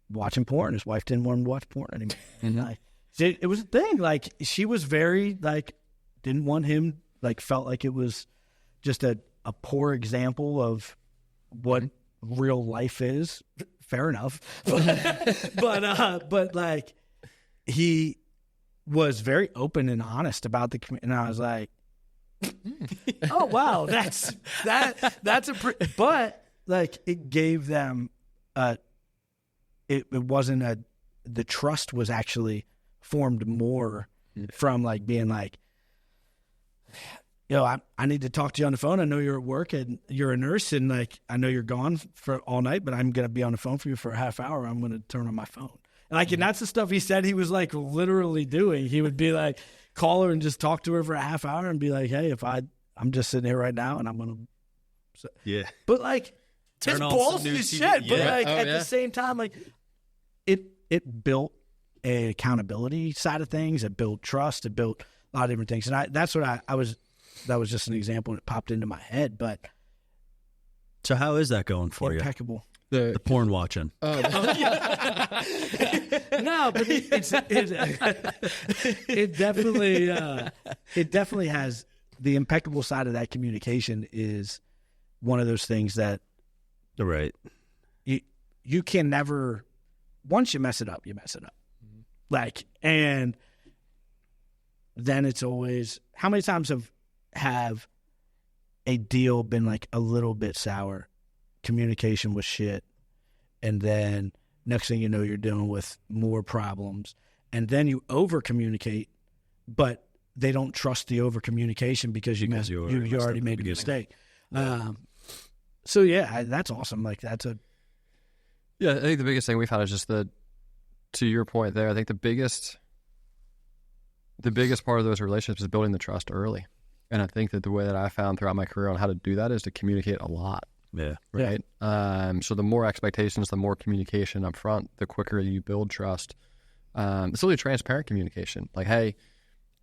watching porn. His wife didn't want him to watch porn anymore. And it was a thing. Like she was very like, didn't want him, like felt like it was just a poor example of what real life is. Fair enough. But like he was very open and honest about the community. And I was like, oh wow, that's but like it gave them it wasn't the trust was actually formed more from like being like, yo, I need to talk to you on the phone. I know you're at work and you're a nurse and like, I know you're gone for all night, but I'm going to be on the phone for you for a half hour. I'm going to turn on my phone. And like, and that's the stuff he said he was like literally doing. He would be like, call her and just talk to her for a half hour and be like, hey, I'm just sitting here right now and I'm going to, but like, it's ballsy as shit. But like at the same time, like it built an accountability side of things. It built trust. It built a lot of different things. And that's what that was just an example that popped into my head. But so how is that going for impeccable. The porn watching. No, but it definitely has the impeccable side of that communication is one of those things that right. You can never, once you mess it up, you mess it up. Like, and then it's always, how many times have a deal been like a little bit sour, communication was shit, and then next thing you know you're dealing with more problems, and then you over communicate, but they don't trust the over communication because you already made a mistake. So yeah, that's awesome. Like that's I think the biggest thing we found is just to your point there, I think the biggest part of those relationships is building the trust early. And I think that the way that I found throughout my career on how to do that is to communicate a lot. Yeah. Right. So the more expectations, the more communication up front, the quicker you build trust. It's really transparent communication. Like, hey,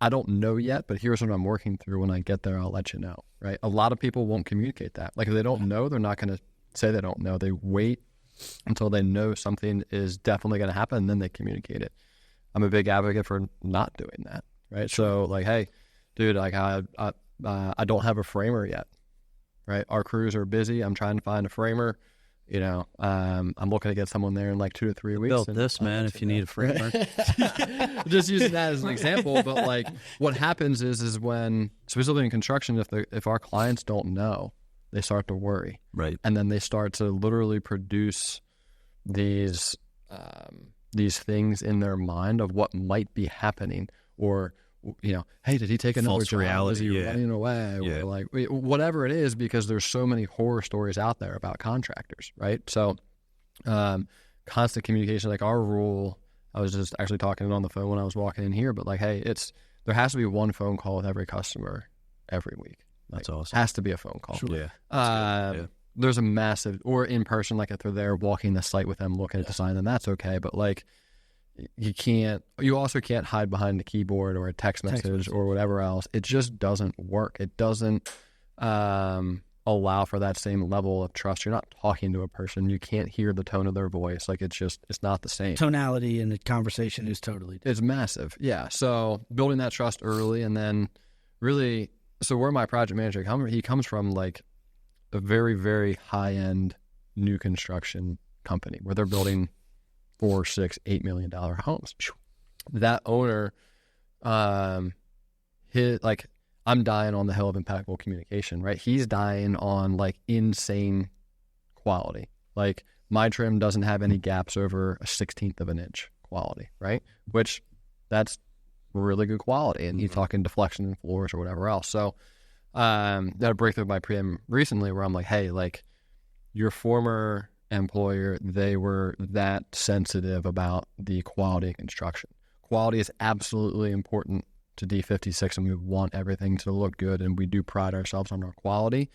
I don't know yet, but here's what I'm working through. When I get there, I'll let you know. Right. A lot of people won't communicate that. Like if they don't know, they're not going to say they don't know. They wait until they know something is definitely going to happen, and then they communicate it. I'm a big advocate for not doing that. Right. So like, hey, dude, like I don't have a framer yet. Right. Our crews are busy. I'm trying to find a framer. I'm looking to get someone there in like 2 to 3 weeks. Built this, man, if you need a framework. Just using that as an example. But like what happens is when, specifically in construction, if our clients don't know, they start to worry. Right. And then they start to literally produce these things in their mind of what might be happening, or hey, did he take another false job? reality? Is he running away? Yeah. Or like whatever it is, because there's so many horror stories out there about contractors, right? So, constant communication. Like our rule, I was just actually talking on the phone when I was walking in here, but like, hey, there has to be one phone call with every customer every week. That's like, awesome. Has to be a phone call. Sure. Yeah. There's a massive, or in person, like if they're there walking the site with them, looking at the sign, then that's okay. But like, you also can't hide behind the keyboard or a text message or whatever else. It just doesn't work. It doesn't allow for that same level of trust. You're not talking to a person. You can't hear the tone of their voice. Like it's not the same. Tonality in the conversation is totally different. It's massive. Yeah. So building that trust early, and then really, so where my project manager he comes from, like a very, very high-end new construction company where they're building $4, $6, $8 million homes. That owner, I'm dying on the hill of impeccable communication, right? He's dying on like insane quality. Like my trim doesn't have any gaps over a 1/16 of an inch quality, right? Which that's really good quality. And he's talking deflection in floors or whatever else. So, had a breakthrough with my PM recently where I'm like, hey, like your former employer, they were that sensitive about the quality of construction. Quality is absolutely important to D56, and we want everything to look good, and we do pride ourselves on our quality.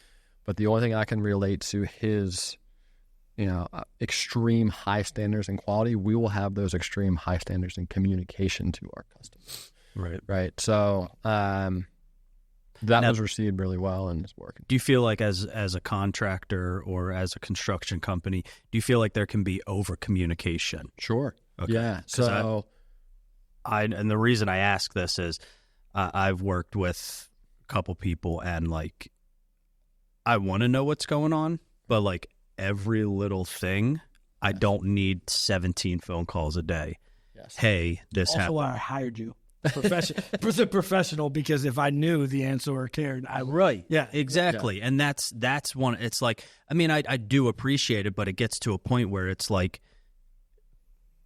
But the only thing I can relate to his, extreme high standards in quality, we will have those extreme high standards in communication to our customers. Right. So, that was received really well and it's working. Do you feel like as a contractor or as a construction company, do you feel like there can be over communication? Sure. Okay. Yeah. So and the reason I ask this is I've worked with a couple people, and like I want to know what's going on, but like every little thing, I don't need 17 phone calls a day. Yes. Hey, this also happened. why I hired you. Professional, because if I knew the answer or cared, I would. Right. Yeah, exactly. Yeah. And that's one. It's like, I mean, I do appreciate it, but it gets to a point where it's like,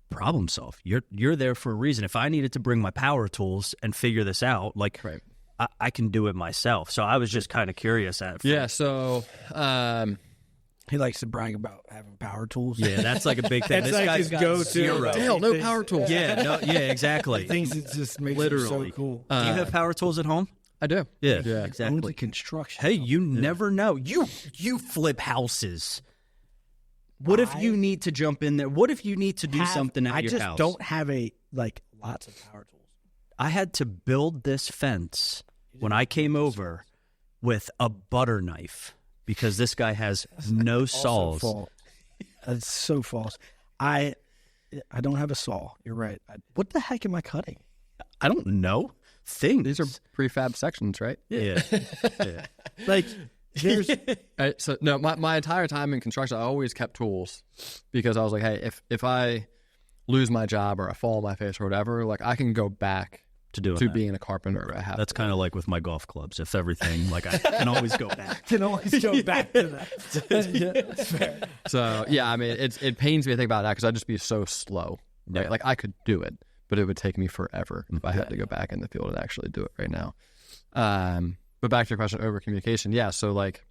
problem solve. You're there for a reason. If I needed to bring my power tools and figure this out, like right. I can do it myself. So I was just kind of curious at. Yeah. So, he likes to brag about having power tools. Yeah, that's like a big thing. That's this like guy's his got go-to. zero. Dale, no power tools. Yeah, exactly. Things that just makes Literally. it so cool. Do you have power tools at home? I do. Yeah, Exactly. exactly. Construction. Hey, you never know. You flip houses. What if you need to jump in there? What if you need to do something at your house? I just don't have lots of power tools. I had to build this fence when I came over with a butter knife because this guy has no saws. That's so false. I don't have a saw. You're right. What the heck am I cutting? I don't know. Things. These are prefab sections, right? Yeah. Like there's so no, my entire time in construction, I always kept tools because I was like, hey, if I lose my job or I fall on my face or whatever, like I can go back to being a carpenter. That's kind of like with my golf clubs. If everything, like I can always go back. Can always go back to that. Yeah, that's fair. So yeah, I mean, it pains me to think about that because I'd just be so slow. Right? Yeah. Like I could do it, but it would take me forever if I had to go back in the field and actually do it right now. But back to your question, over communication. Yeah, so like,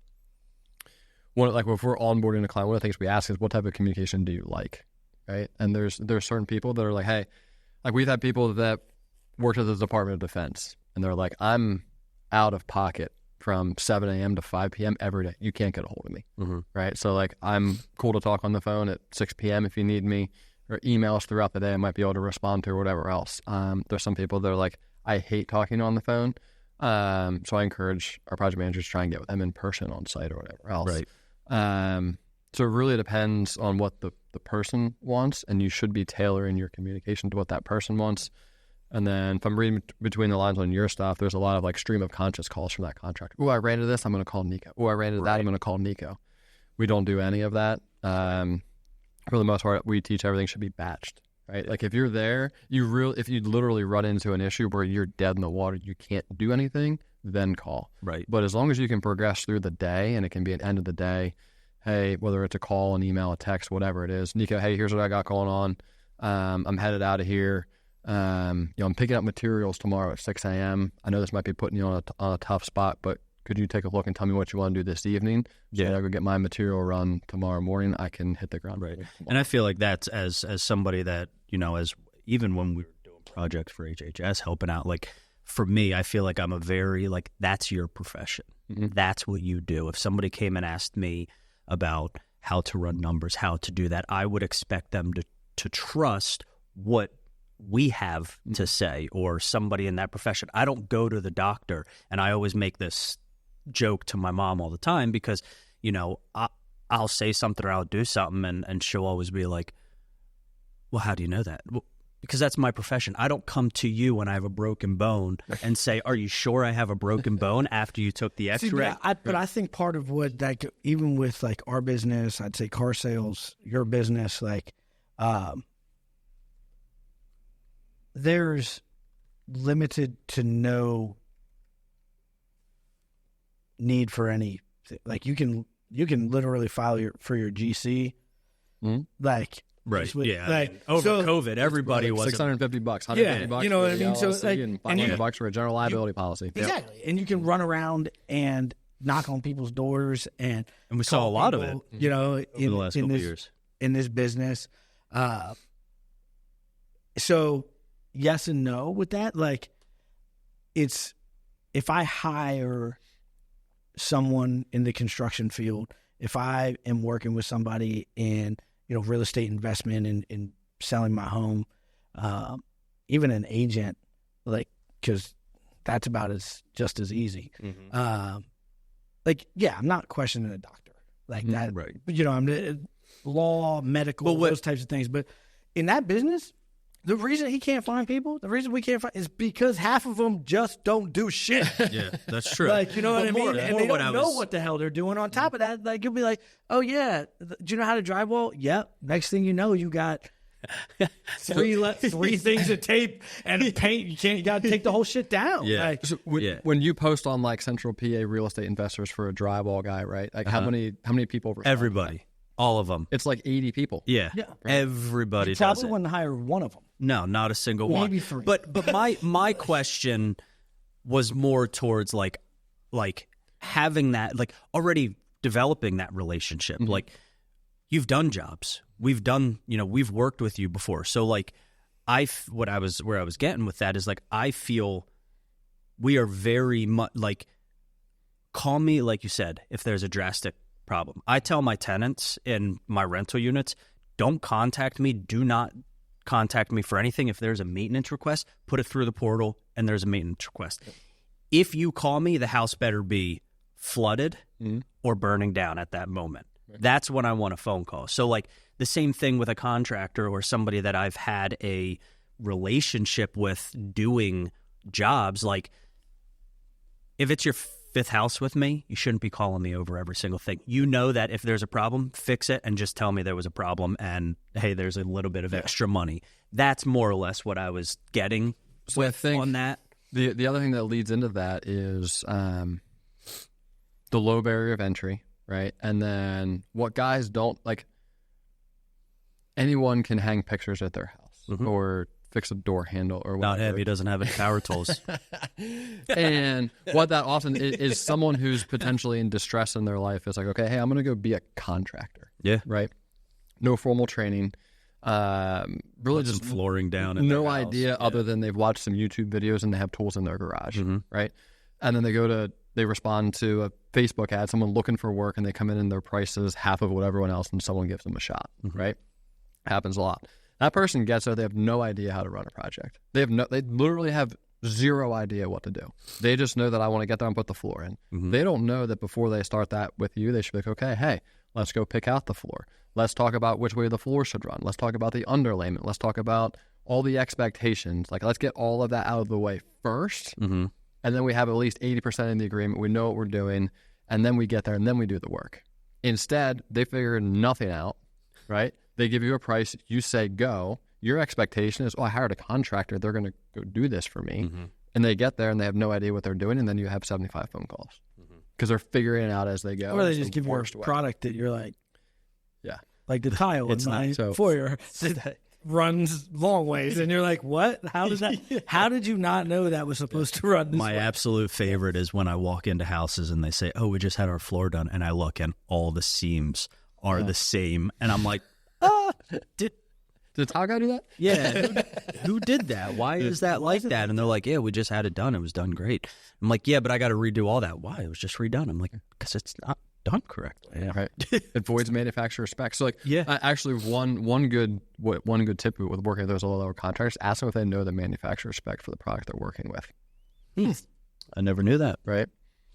if we're onboarding a client, one of the things we ask is, what type of communication do you like, right? And there's certain people that are like, hey, like we've had people that worked at the Department of Defense, and they're like, I'm out of pocket from 7 a.m. to 5 p.m. every day. You can't get a hold of me, right? So like, I'm cool to talk on the phone at 6 p.m. if you need me, or emails throughout the day I might be able to respond to or whatever else. There's some people that are like, I hate talking on the phone. So I encourage our project managers to try and get with them in person on site or whatever else. Right. So it really depends on what the person wants, and you should be tailoring your communication to what that person wants. And then if I'm reading between the lines on your stuff, there's a lot of like stream of conscious calls from that contractor. Oh, I ran into this, I'm going to call Nico. Oh, I ran into that, I'm going to call Nico. We don't do any of that. For the most part, we teach everything should be batched, right? Like if you're there, if you literally run into an issue where you're dead in the water, you can't do anything, then call. Right. But as long as you can progress through the day, and it can be at the end of the day, hey, whether it's a call, an email, a text, whatever it is, Nico, hey, here's what I got going on. I'm headed out of here. I'm picking up materials tomorrow at 6 a.m. I know this might be putting you on a tough spot, but could you take a look and tell me what you want to do this evening? So I go get my material run tomorrow morning. I can hit the ground. Right. And I feel like that's as somebody that, as even when we were doing projects for HHS, helping out, like for me, I feel like I'm a very, like, that's your profession. Mm-hmm. That's what you do. If somebody came and asked me about how to run numbers, how to do that, I would expect them to trust what we have to say, or somebody in that profession. I don't go to the doctor, and I always make this joke to my mom all the time because, I'll say something or I'll do something, and she'll always be like, well, how do you know that? Well, because that's my profession. I don't come to you when I have a broken bone and say, are you sure I have a broken bone after you took the x-ray? But I think part of what, like, even with like our business, I'd say car sales, your business, like, there's limited to no need for any, like, you can literally file for your GC, like, right, yeah. Like, over COVID, everybody was $650, $150. You know what I mean? So, like, and $500 for a general liability policy. Exactly, and you can run around and knock on people's doors, and we saw a lot of it, over the last couple of years in this business. So yes and no with that. Like, it's, if I hire someone in the construction field, if I am working with somebody in, real estate investment and selling my home, even an agent, like, because that's about just as easy. Mm-hmm. I'm not questioning a doctor like that. Right. I'm law, medical, those types of things. But in that business, the reason he can't find people, the reason we can't find, is because half of them just don't do shit. Yeah, that's true. Like, you know what I mean? And they don't know what the hell they're doing. On top of that, like, you'll be like, oh yeah, do you know how to drywall? Yep. Next thing you know, you got three things of tape and paint. You got to take the whole shit down. Yeah. Like, so when you post on like Central PA Real Estate Investors for a drywall guy, right? Like how many people respond? Everybody. All of them. It's like 80 people. Yeah. Right. Everybody does probably it. wouldn't hire one of them. No, not a single one. Maybe three. But my question was more towards like having that, like, already developing that relationship. Mm-hmm. Like, you've done jobs. We've done, we've worked with you before. So like where I was getting with that is, like, I feel we are very much like, call me, like you said, if there's a drastic problem. I tell my tenants in my rental units, don't contact me. Do not contact me for anything. If there's a maintenance request, put it through the portal and there's a maintenance request. If you call me, the house better be flooded or burning down at that moment. Right. That's when I want a phone call. So like the same thing with a contractor or somebody that I've had a relationship with doing jobs. Like, if it's your fifth house with me, you shouldn't be calling me over every single thing. You know that if there's a problem, fix it and just tell me there was a problem and, hey, there's a little bit of extra money. That's more or less what I was getting on that. The other thing that leads into that is the low barrier of entry, right? And then what guys don't, like, anyone can hang pictures at their house or fix a door handle or whatever. Not him. He doesn't have any power tools. And what that often is someone who's potentially in distress in their life is like, okay, hey, I'm going to go be a contractor. Yeah. Right? No formal training. Really just flooring down in no their house. idea other than they've watched some YouTube videos and they have tools in their garage. Right? And then they respond to a Facebook ad, someone looking for work, and they come in and their price is half of what everyone else, and someone gives them a shot. Right? Happens a lot. That person gets there, they have no idea how to run a project. They literally have zero idea what to do. They just know that I want to get there and put the floor in. They don't know that before they start that with you, they should be like, okay, hey, let's go pick out the floor. Let's talk about which way the floor should run. Let's talk about the underlayment. Let's talk about all the expectations. Like, let's get all of that out of the way first, and then we have at least 80% in the agreement. We know what we're doing, and then we get there, and then we do the work. Instead, they figure nothing out, right? They give you a price, you say go. Your expectation is, I hired a contractor, they're going to go do this for me. And they get there and they have no idea what they're doing, and then you have 75 phone calls because they're figuring it out as they go. Or they just give you a product that you're like, like the tile in my foyer that runs long ways, and you're like, what? How did that? How did you not know that was supposed to run this way? My absolute favorite is when I walk into houses and they say, "Oh, we just had our floor done," and I look and all the seams are the same, and I'm like, Did the tile guy do that? Yeah. Who did that? Why is that like that? And they're like, yeah, we just had it done. It was done great. I'm like, yeah, but I got to redo all that. Why? It was just redone. I'm like, because it's not done correctly. Yeah. Right. It voids manufacturer specs. So like, actually one good tip with working with those low-level contractors, ask them if they know the manufacturer spec for the product they're working with. I never knew that. Right.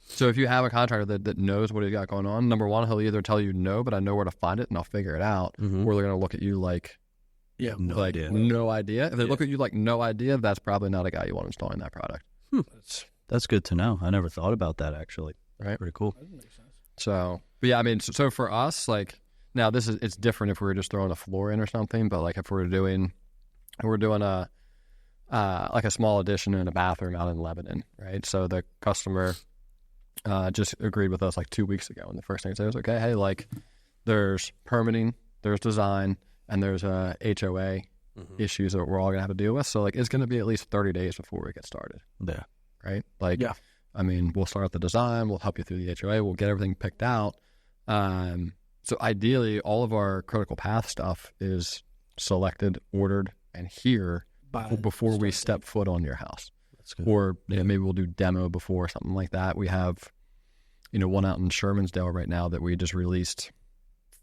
So if you have a contractor that knows what he's got going on, number one, he'll either tell you no, but I know where to find it and I'll figure it out, or they're going to look at you like, no idea. If they look at you like no idea, that's probably not a guy you want installing that product. That's good to know. I never thought about that, actually. Right. Pretty cool. That makes sense. So, but yeah, I mean, so for us, like, now it's different if we were just throwing a floor in or something, but like if we're doing a like a small addition in a bathroom out in Lebanon, right? So the customer just agreed with us like 2 weeks ago, and the first thing he said was, okay, hey, like, there's permitting, there's design, and there's HOA issues that we're all gonna have to deal with. So like, it's gonna be at least 30 days before we get started. Yeah. Right. Like, I mean, we'll start the design, we'll help you through the HOA, we'll get everything picked out. So ideally, all of our critical path stuff is selected, ordered, and here before we step foot on your house. That's good. Or maybe we'll do demo before, something like that. We have, one out in Shermansdale right now that we just released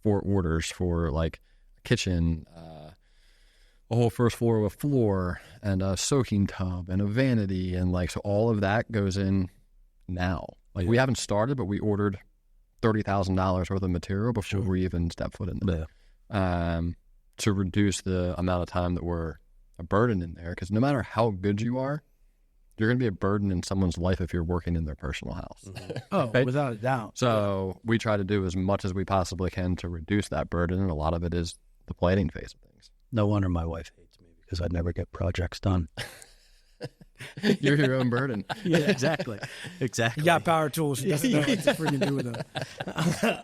4 orders for, like, a kitchen, a whole first floor with a floor and a soaking tub and a vanity, and like, so all of that goes in now. Like, we haven't started, but we ordered $30,000 worth of material before we even step foot in there. To reduce the amount of time that we're a burden in there, because no matter how good you are, you're going to be a burden in someone's life if you're working in their personal house. Right? Without a doubt. So we try to do as much as we possibly can to reduce that burden, and a lot of it is the planning phase of things. No wonder my wife hates me, because I'd never get projects done. You're your own burden. Yeah, exactly. You got power tools. She doesn't know what to freaking do with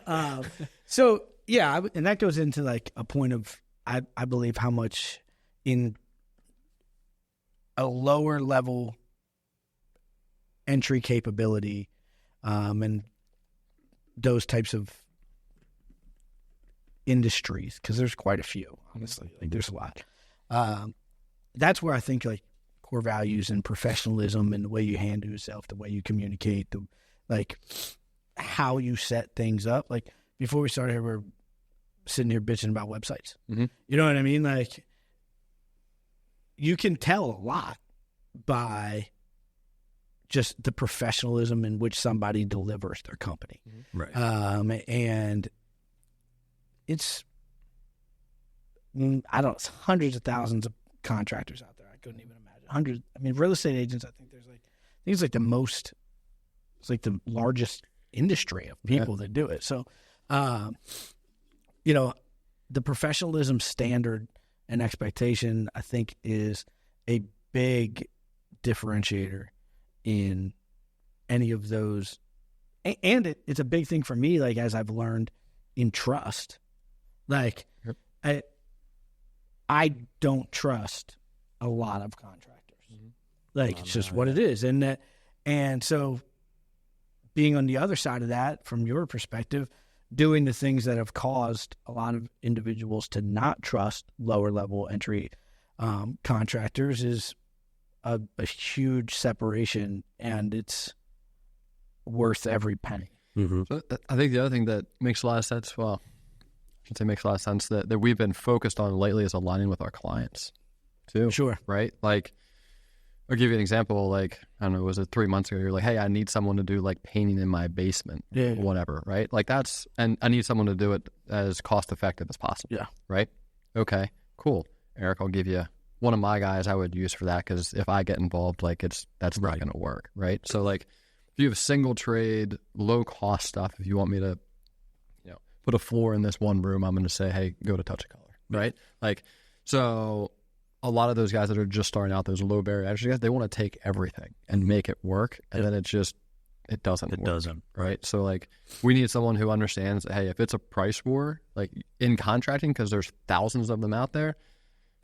them. So, yeah, and that goes into like a point of, I believe, how much in a lower level entry capability and those types of industries, because there's quite a few, honestly. Like, there's a lot. That's where I think like core values and professionalism and the way you handle yourself, the way you communicate, like how you set things up. Like, before we started here, we're sitting here bitching about websites. You know what I mean? Like, you can tell a lot by just the professionalism in which somebody delivers their company. Right. And it's, I don't know, it's hundreds of thousands of contractors out there. I couldn't even imagine. Hundreds. I mean, real estate agents, I think it's like the largest industry of people that do it. So, the professionalism standard and expectation, I think, is a big differentiator in any of those. And it's a big thing for me, like, as I've learned in trust. Like, I don't trust a lot of contractors. Like, it's just what it is. And so being on the other side of that, from your perspective, doing the things that have caused a lot of individuals to not trust lower level entry contractors is a huge separation, and it's worth every penny. So I think the other thing that makes a lot of sense, well, I should say makes a lot of sense, that we've been focused on lately is aligning with our clients too. Sure. Right? Like, I'll give you an example. Like, I don't know, was it 3 months ago? You're like, hey, I need someone to do like painting in my basement, whatever, right? Like, and I need someone to do it as cost effective as possible. Yeah. Right? Okay, cool. Eric, I'll give you one of my guys I would use for that, because if I get involved, like, that's not going to work, right? So like, if you have single trade, low cost stuff, if you want me to, put a floor in this one room, I'm going to say, hey, go to touch a color, right? Like, so a lot of those guys that are just starting out, those low barrier entry guys, they want to take everything and make it work, and then it doesn't work. It doesn't, right? So like, we need someone who understands, hey, if it's a price war, like in contracting, because there's thousands of them out there,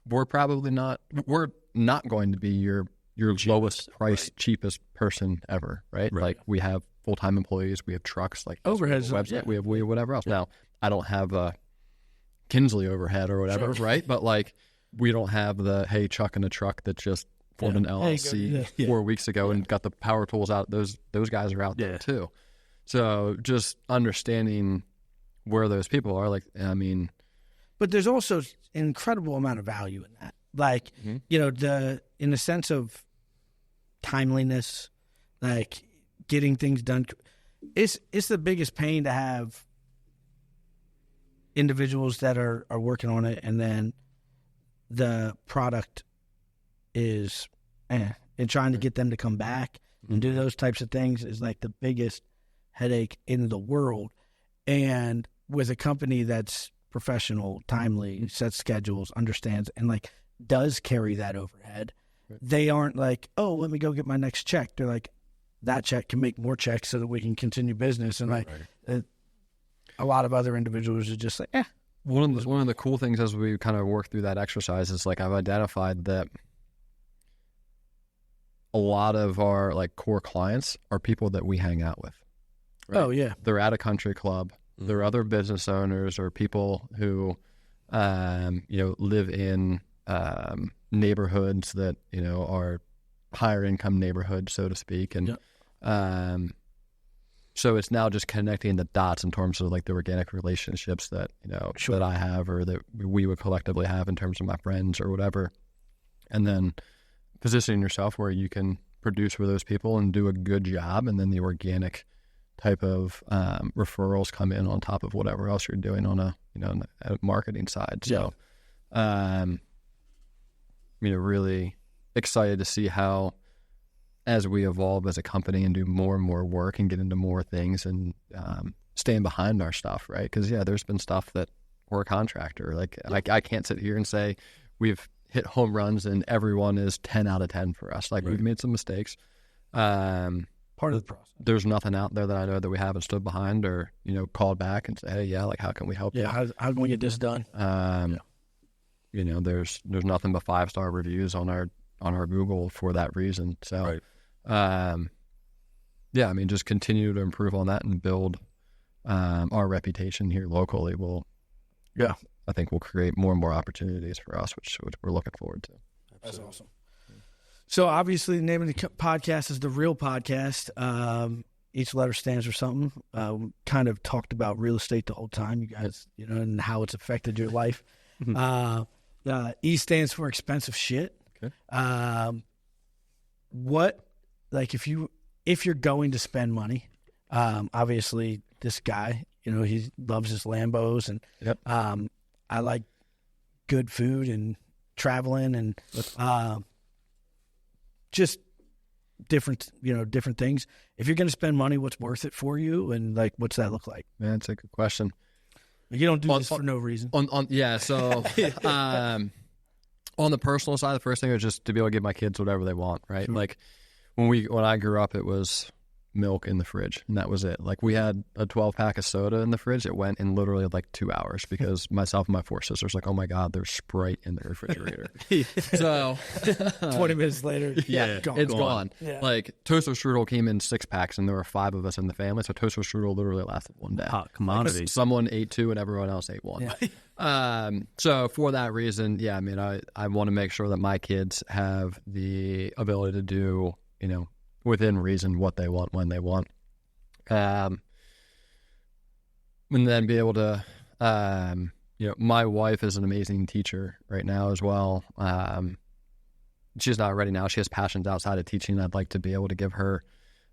we're not going to be your cheapest, lowest price, cheapest person ever, right? Like, we have full-time employees, we have trucks, like overheads, website, we have whatever else. Now, I don't have a Kinsley overhead or whatever, right? But like, we don't have the, hey, Chuck in a truck that just formed an LLC 4 weeks ago and got the power tools out. Those guys are out there too. So just understanding where those people are, like, I mean, but there's also an incredible amount of value in that. Like, you know, in the sense of timeliness, like getting things done. It's the biggest pain to have individuals that are working on it, and then the product is and trying to get them to come back and do those types of things is like the biggest headache in the world. And with a company that's professional, timely, sets schedules, understands, and like does carry that overhead, they aren't like, oh, let me go get my next check. They're like, that check can make more checks so that we can continue business. And a lot of other individuals are just like, One of the cool things as we kind of work through that exercise is like, I've identified that a lot of our like core clients are people that we hang out with. Right? Oh yeah, they're at a country club. They're other business owners or people who, live in neighborhoods that are higher income neighborhoods, so to speak, and so it's now just connecting the dots in terms of like the organic relationships that that I have or that we would collectively have in terms of my friends or whatever, and then positioning yourself where you can produce for those people and do a good job, and then the organic type of referrals come in on top of whatever else you're doing on a marketing side. So, really excited to see how, as we evolve as a company and do more and more work and get into more things and stand behind our stuff, right? Because there's been stuff that we're a contractor. Like I can't sit here and say we've hit home runs and everyone is 10 out of 10 for us. Like we've made some mistakes. Part of the process. There's nothing out there that I know that we haven't stood behind or called back and say, hey, like how can we help you? How can we get this done? There's nothing but 5-star reviews on our Google for that reason. So, just continue to improve on that and build our reputation here locally. I think we'll create more and more opportunities for us, which we're looking forward to. That's awesome. So obviously the name of the podcast is The Real Podcast. Each letter stands for something. Kind of talked about real estate the whole time, you guys, and how it's affected your life. E stands for expensive shit. Okay. If you're going to spend money, obviously this guy, he loves his Lambos, and I like good food and traveling and just different things. If you're going to spend money, what's worth it for you, and like what's that look like? Man, that's a good question. You don't do this for no reason. So on the personal side, the first thing was just to be able to give my kids whatever they want, right? Sure. Like when I grew up, it was milk in the fridge, and that was it. Like we had a 12-pack of soda in the fridge. It went in literally like 2 hours because myself and my 4 sisters like, oh my God, there's Sprite in the refrigerator. So 20 minutes later, it's gone. Yeah. Like Toaster Strudel came in 6-packs, and there were 5 of us in the family, so Toaster Strudel literally lasted one day. Hot commodity. Like, someone ate 2 and everyone else ate 1. Yeah. So for that reason, I want to make sure that my kids have the ability to do, within reason what they want when they want, and then be able to my wife is an amazing teacher right now as well. She's not ready now. She has passions outside of teaching. I'd like to be able to give her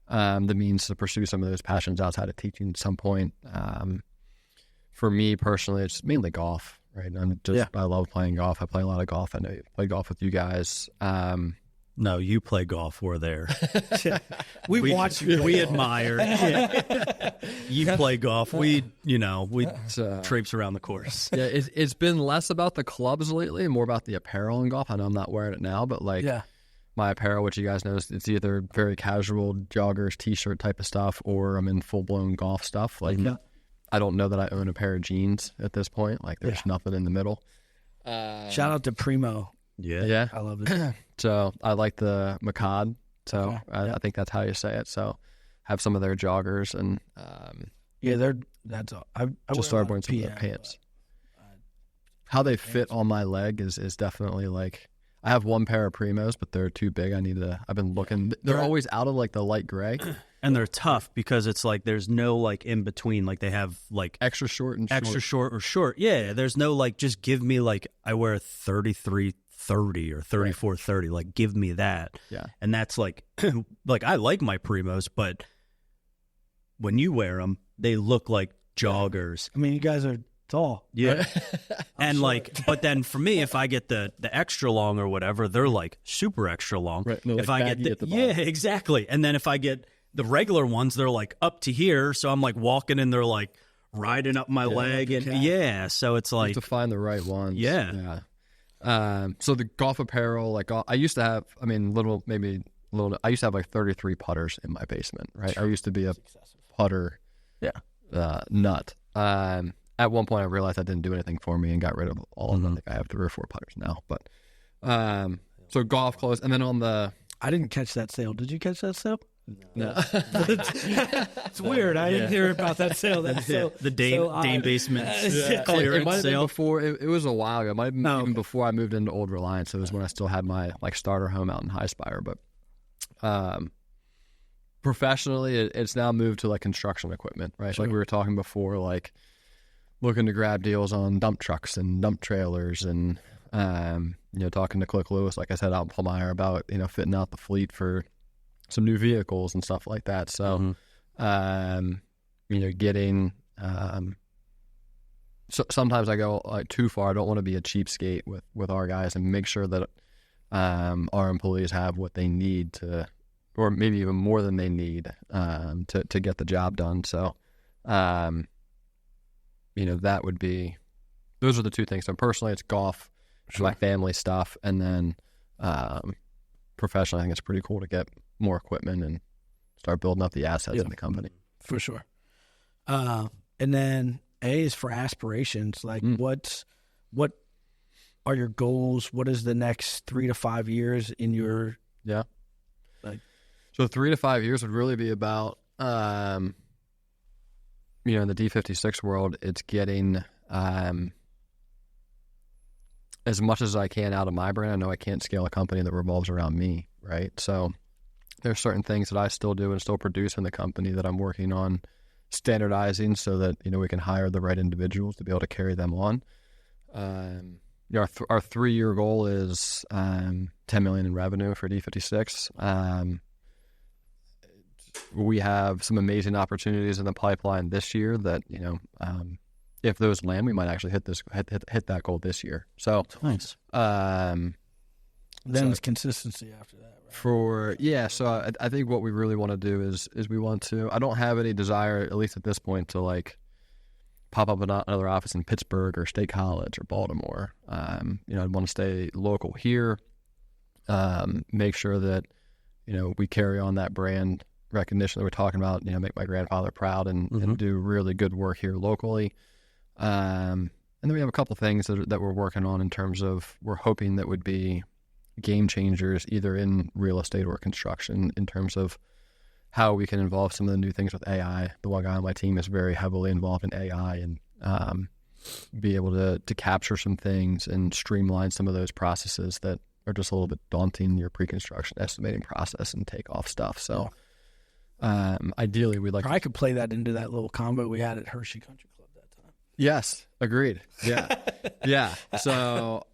the means to pursue some of those passions outside of teaching at some point. For me personally, it's mainly golf, right? I love playing golf. I play a lot of golf. I know you play golf with you guys. No, you play golf. We're there. we watch you. We admire. You play golf. We traipse around the course. Yeah, it's been less about the clubs lately, more about the apparel in golf. I know I'm not wearing it now, but my apparel, which you guys know, it's either very casual joggers, t-shirt type of stuff, or I'm in full-blown golf stuff. Like, I don't know that I own a pair of jeans at this point. Like, there's nothing in the middle. Shout out to Primo. Yeah. I love it. So I like the Macad. So I think that's how you say it. So have some of their joggers and that's all. I just started wearing some of their pants. How they fit on my leg is definitely like, I have one pair of Primos, but they're too big. I've been looking. They're always out of like the light gray. And they're tough because it's like there's no like in between. Like they have like extra short and extra short or short. Yeah, there's no like just give me like I wear 33-30 or 34-30. Like give me that. Yeah. And that's like like I like my Primos, but when you wear them, they look like joggers. I mean, you guys are tall. Yeah. Right? And like, but then for me, if I get the extra long or whatever, they're like super extra long. Right. No, like if I get exactly. And then if I get the regular ones, they're like up to here. So I'm like walking and they're like riding up my leg. And so it's like. You have to find the right ones. Yeah. So the golf apparel, like I used to have, I used to have like 33 putters in my basement, right? I used to be a putter nut. At one point I realized that didn't do anything for me and got rid of all of them. I think I have 3 or 4 putters now, but, so golf clothes. And then I didn't catch that sale. Did you catch that sale? No. It's weird. I didn't hear about that sale. The Dane basement It might have sale. been before. It was a while ago. It might have been even before I moved into Old Reliance. It was when I still had my like starter home out in High Spire. But professionally, it's now moved to like construction equipment, right? Sure. Like we were talking before, like looking to grab deals on dump trucks and dump trailers, and talking to Click Lewis, like I said, out in Palmyra about fitting out the fleet for some new vehicles and stuff like that. So, getting, so sometimes I go like too far. I don't want to be a cheapskate with our guys and make sure that, our employees have what they need to, or maybe even more than they need, to get the job done. So, that would be, those are the 2 things. So personally, it's golf, my family stuff. And then, professionally, I think it's pretty cool to get more equipment and start building up the assets in the company. For sure. And then A is for aspirations. Like what are your goals? What is the next 3 to 5 years in your So 3 to 5 years would really be about in the D56 world, it's getting as much as I can out of my brand. I know I can't scale a company that revolves around me, right? So there's certain things that I still do and still produce in the company that I'm working on standardizing so that, we can hire the right individuals to be able to carry them on. Our 3-year goal is $10 million in revenue for D56. We have some amazing opportunities in the pipeline this year that, if those land, we might actually hit that goal this year. So nice. Then it's consistency after that. Right? So I think what we really want to do is we want to, I don't have any desire, at least at this point, to like pop up another office in Pittsburgh or State College or Baltimore. I'd want to stay local here, make sure that, we carry on that brand recognition that we're talking about, make my grandfather proud and do really good work here locally. And then we have a couple things that we're working on in terms of, we're hoping that would be game changers either in real estate or construction in terms of how we can involve some of the new things with AI. The one guy on my team is very heavily involved in AI and be able to capture some things and streamline some of those processes that are just a little bit daunting, your pre-construction estimating process and takeoff stuff. So ideally we'd like I could play that into that little combo we had at Hershey Country Club that time. Yes, agreed. Yeah. Yeah. So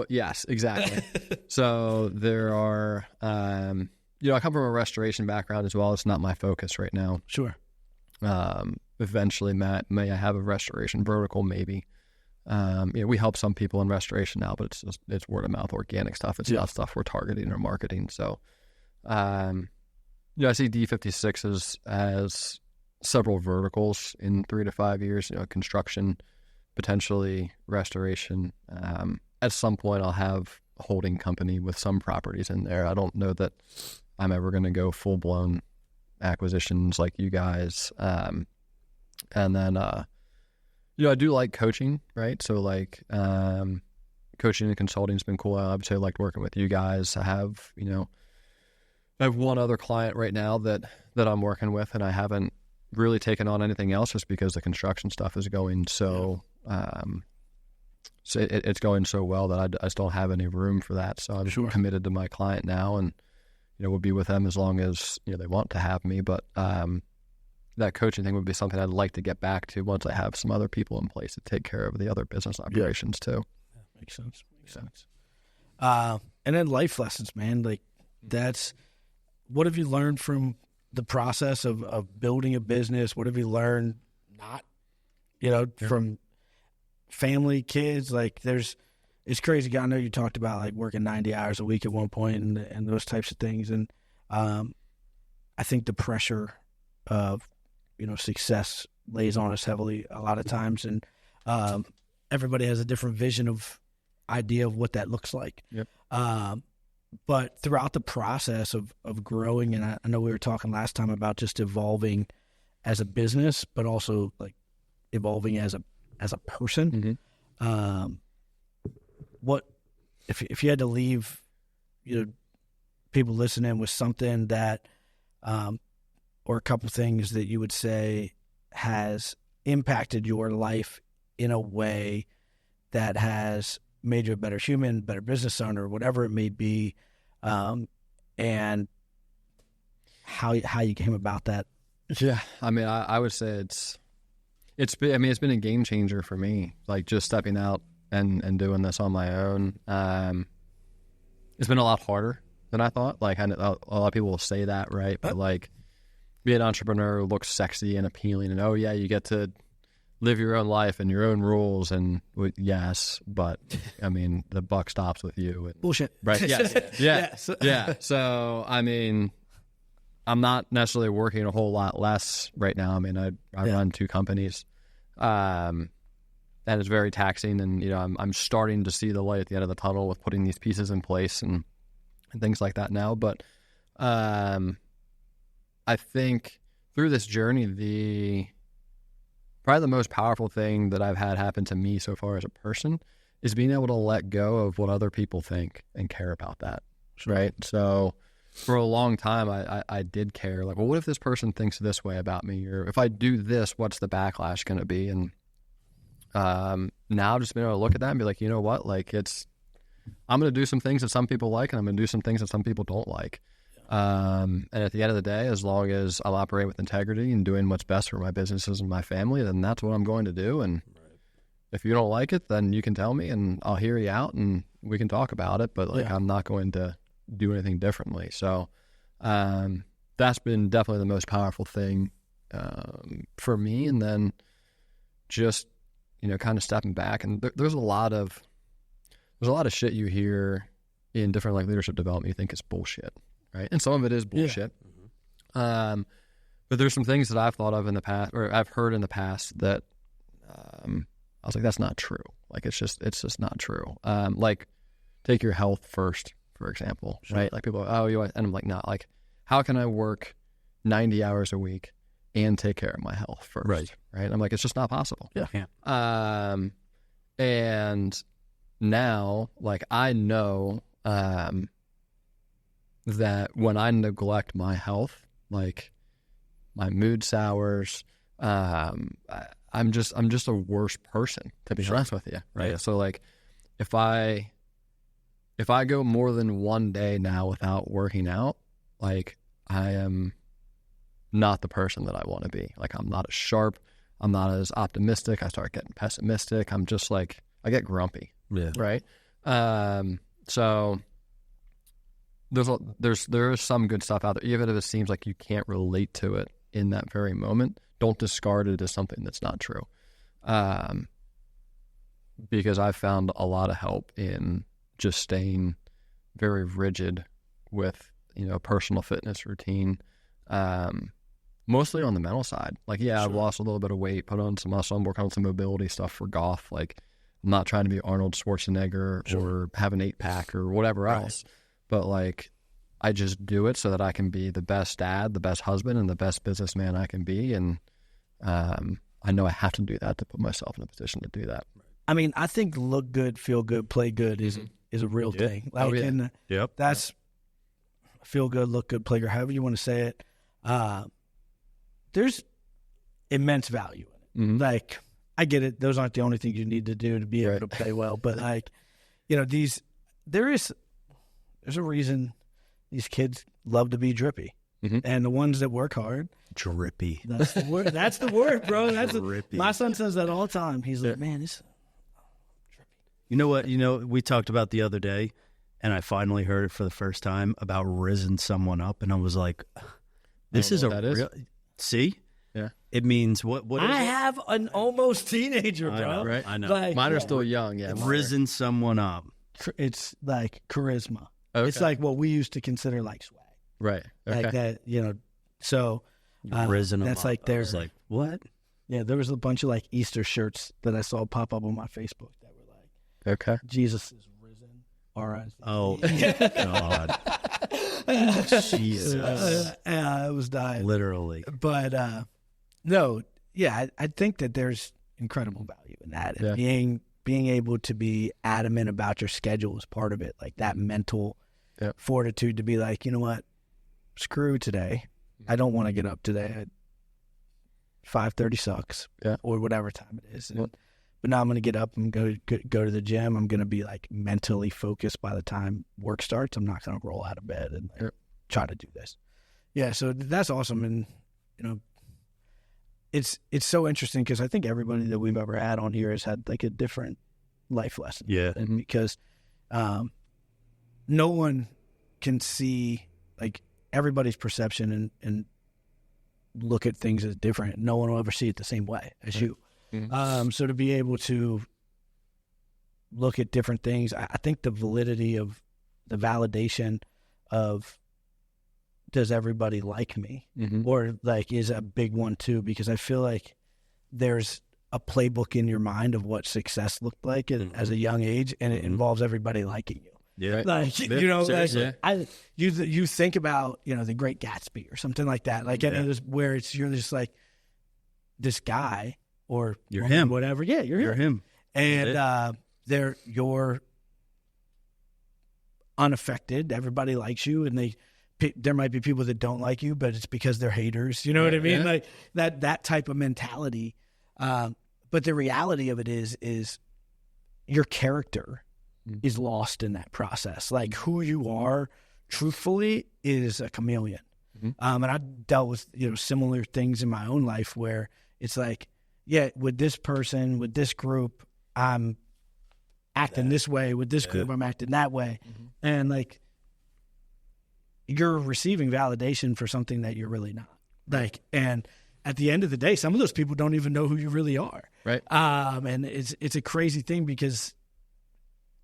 yes, exactly. So there are, I come from a restoration background as well. It's not my focus right now. Sure. Eventually, Matt, may I have a restoration vertical? Maybe. We help some people in restoration now, but it's word of mouth, organic stuff. It's not stuff we're targeting or marketing. So, I see D56 as several verticals in 3 to 5 years. Construction, potentially restoration. At some point, I'll have a holding company with some properties in there. I don't know that I'm ever going to go full blown acquisitions like you guys. And then, I do like coaching, right? So coaching and consulting has been cool. I would say I liked working with you guys. I have one other client right now that I'm working with, and I haven't really taken on anything else just because the construction stuff is going so it's going so well that I just don't have any room for that. So I'm committed to my client now, and we'll be with them as long as they want to have me. But that coaching thing would be something I'd like to get back to once I have some other people in place to take care of the other business operations too. Yeah, makes sense. And then life lessons, man. Like what have you learned from the process of building a business? What have you learned from family, kids? Like it's crazy. I know you talked about like working 90 hours a week at one point and those types of things. And I think the pressure of, success lays on us heavily a lot of times. And everybody has a different idea of what that looks like. Yep. But throughout the process of growing, and I know we were talking last time about just evolving as a business, but also like evolving as a person. Mm-hmm. What if you had to leave, people listening with something that, or a couple things that you would say has impacted your life in a way that has made you a better human, better business owner, whatever it may be, and how you came about that? Yeah, I mean, I would say it's been a game changer for me. Like just stepping out and doing this on my own. It's been a lot harder than I thought. Like a lot of people will say that, right? But like, being an entrepreneur looks sexy and appealing, and oh yeah, you get to live your own life and your own rules, and yes, but I mean, the buck stops with you. Bullshit, right? Yeah. So I mean, I'm not necessarily working a whole lot less right now. I mean, I run 2 companies, and it's very taxing. And I'm starting to see the light at the end of the tunnel with putting these pieces in place and things like that now. But I think through this journey, probably the most powerful thing that I've had happen to me so far as a person is being able to let go of what other people think and care about that, right? So for a long time, I did care. Like, well, what if this person thinks this way about me? Or if I do this, what's the backlash going to be? And now just being able to look at that and be like, you know what? Like I'm going to do some things that some people like, and I'm going to do some things that some people don't like. And at the end of the day, as long as I'll operate with integrity and doing what's best for my businesses and my family, then that's what I'm going to do. And if you don't like it, then you can tell me and I'll hear you out and we can talk about it. But I'm not going to do anything differently. So that's been definitely the most powerful thing for me. And then just kind of stepping back, and there's a lot of shit you hear in different like leadership development you think is bullshit, right? And some of it is bullshit. Yeah. But there's some things that I've thought of in the past, or I've heard in the past, that I was like, that's not true. Like it's just not true. Like take your health first, for example, right? Like people are, and I'm like, no, like how can I work 90 hours a week and take care of my health first? Right. I'm like, it's just not possible. Yeah. And now, like, I know that when I neglect my health, like my mood sours, I'm just a worse person, to be honest with you, right? Yeah. So like, if I go more than one day now without working out, like I am not the person that I want to be. Like I'm not as sharp, I'm not as optimistic. I start getting pessimistic. I'm just like, I get grumpy. Yeah. Right. So there is some good stuff out there, even if it seems like you can't relate to it in that very moment. Don't discard it as something that's not true. because I found a lot of help in just staying very rigid with, personal fitness routine. Mostly on the mental side. Like, I've lost a little bit of weight, put on some muscle, I'm working on some mobility stuff for golf. Like, I'm not trying to be Arnold Schwarzenegger or have an 8-pack or whatever else. But, like, I just do it so that I can be the best dad, the best husband, and the best businessman I can be. And I know I have to do that to put myself in a position to do that. I mean, I think look good, feel good, play good is a real thing. Like, that's feel good, look good, play good, however you want to say it. There's immense value in it. Like, I get it. Those aren't the only things you need to do to be able to play well. But, like, there's a reason these kids love to be drippy. And the ones that work hard. Drippy. That's the word. That's the word, bro. My son says that all the time. He's like, man, this drippy. You know what? We talked about the other day, and I finally heard it for the first time about rizzing someone up, and I was like, this is a real... See? Yeah. It means what is I it? have an almost teenager, bro. I know, right? I know. Like, Mine are still young, Risen someone up. It's like charisma. Okay. It's like what we used to consider like swag. Right. Okay. Like that, so Risen them that's up. like there's like, what? Yeah, there was a bunch of like Easter shirts that I saw pop up on my Facebook that were like, okay, Jesus is risen. R.I.S. Oh, God. Jesus. I was dying. Literally. But no, I think that there's incredible value in that. And being able to be adamant about your schedule is part of it. Like that mental fortitude to be like, you know what? Screw today. I don't want to get up today. 5:30 sucks. Or whatever time it is. But now I'm going to get up and go to the gym. I'm going to be like mentally focused by the time work starts. I'm not going to roll out of bed and try to do this. Yeah, so that's awesome. And, it's so interesting because I think everybody that we've ever had on here has had like a different life lesson. Yeah. And because no one can see, like, everybody's perception and look at things as different. No one will ever see it the same way as you. So to be able to look at different things, I think the validity of the validation of does everybody like me or like is a big one too, because I feel like there's a playbook in your mind of what success looked like as a young age, and it involves everybody liking you. Yeah. Like, you think about, The Great Gatsby or something like that. Like, where you're just like this guy or you're him, whatever. Yeah, you're him. And you're unaffected. Everybody likes you, and there might be people that don't like you, but it's because they're haters. You know what I mean? Like that type of mentality. But the reality of it is your character is lost in that process. Like who you are, truthfully, is a chameleon. And I dealt with similar things in my own life where it's like, with this person, with this group, I'm acting this way. With this group, I'm acting that way. And like, you're receiving validation for something that you're really not. Like, and at the end of the day, some of those people don't even know who you really are. Right. And it's a crazy thing because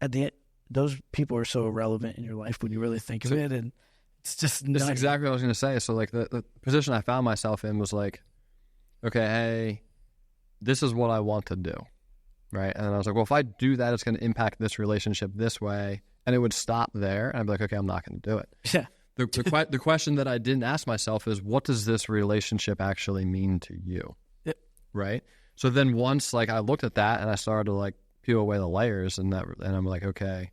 at the end, those people are so irrelevant in your life when you really think of it. And it's just This is exactly what I was going to say. So like the position I found myself in was like, okay, hey, this is what I want to do. Right. And I was like, well, if I do that, it's going to impact this relationship this way. And it would stop there. And I'd be like, okay, I'm not going to do it. Yeah. The question that I didn't ask myself is, what does this relationship actually mean to you? Yep. Right. So then once like I looked at that and I started to like peel away the layers and I'm like, okay,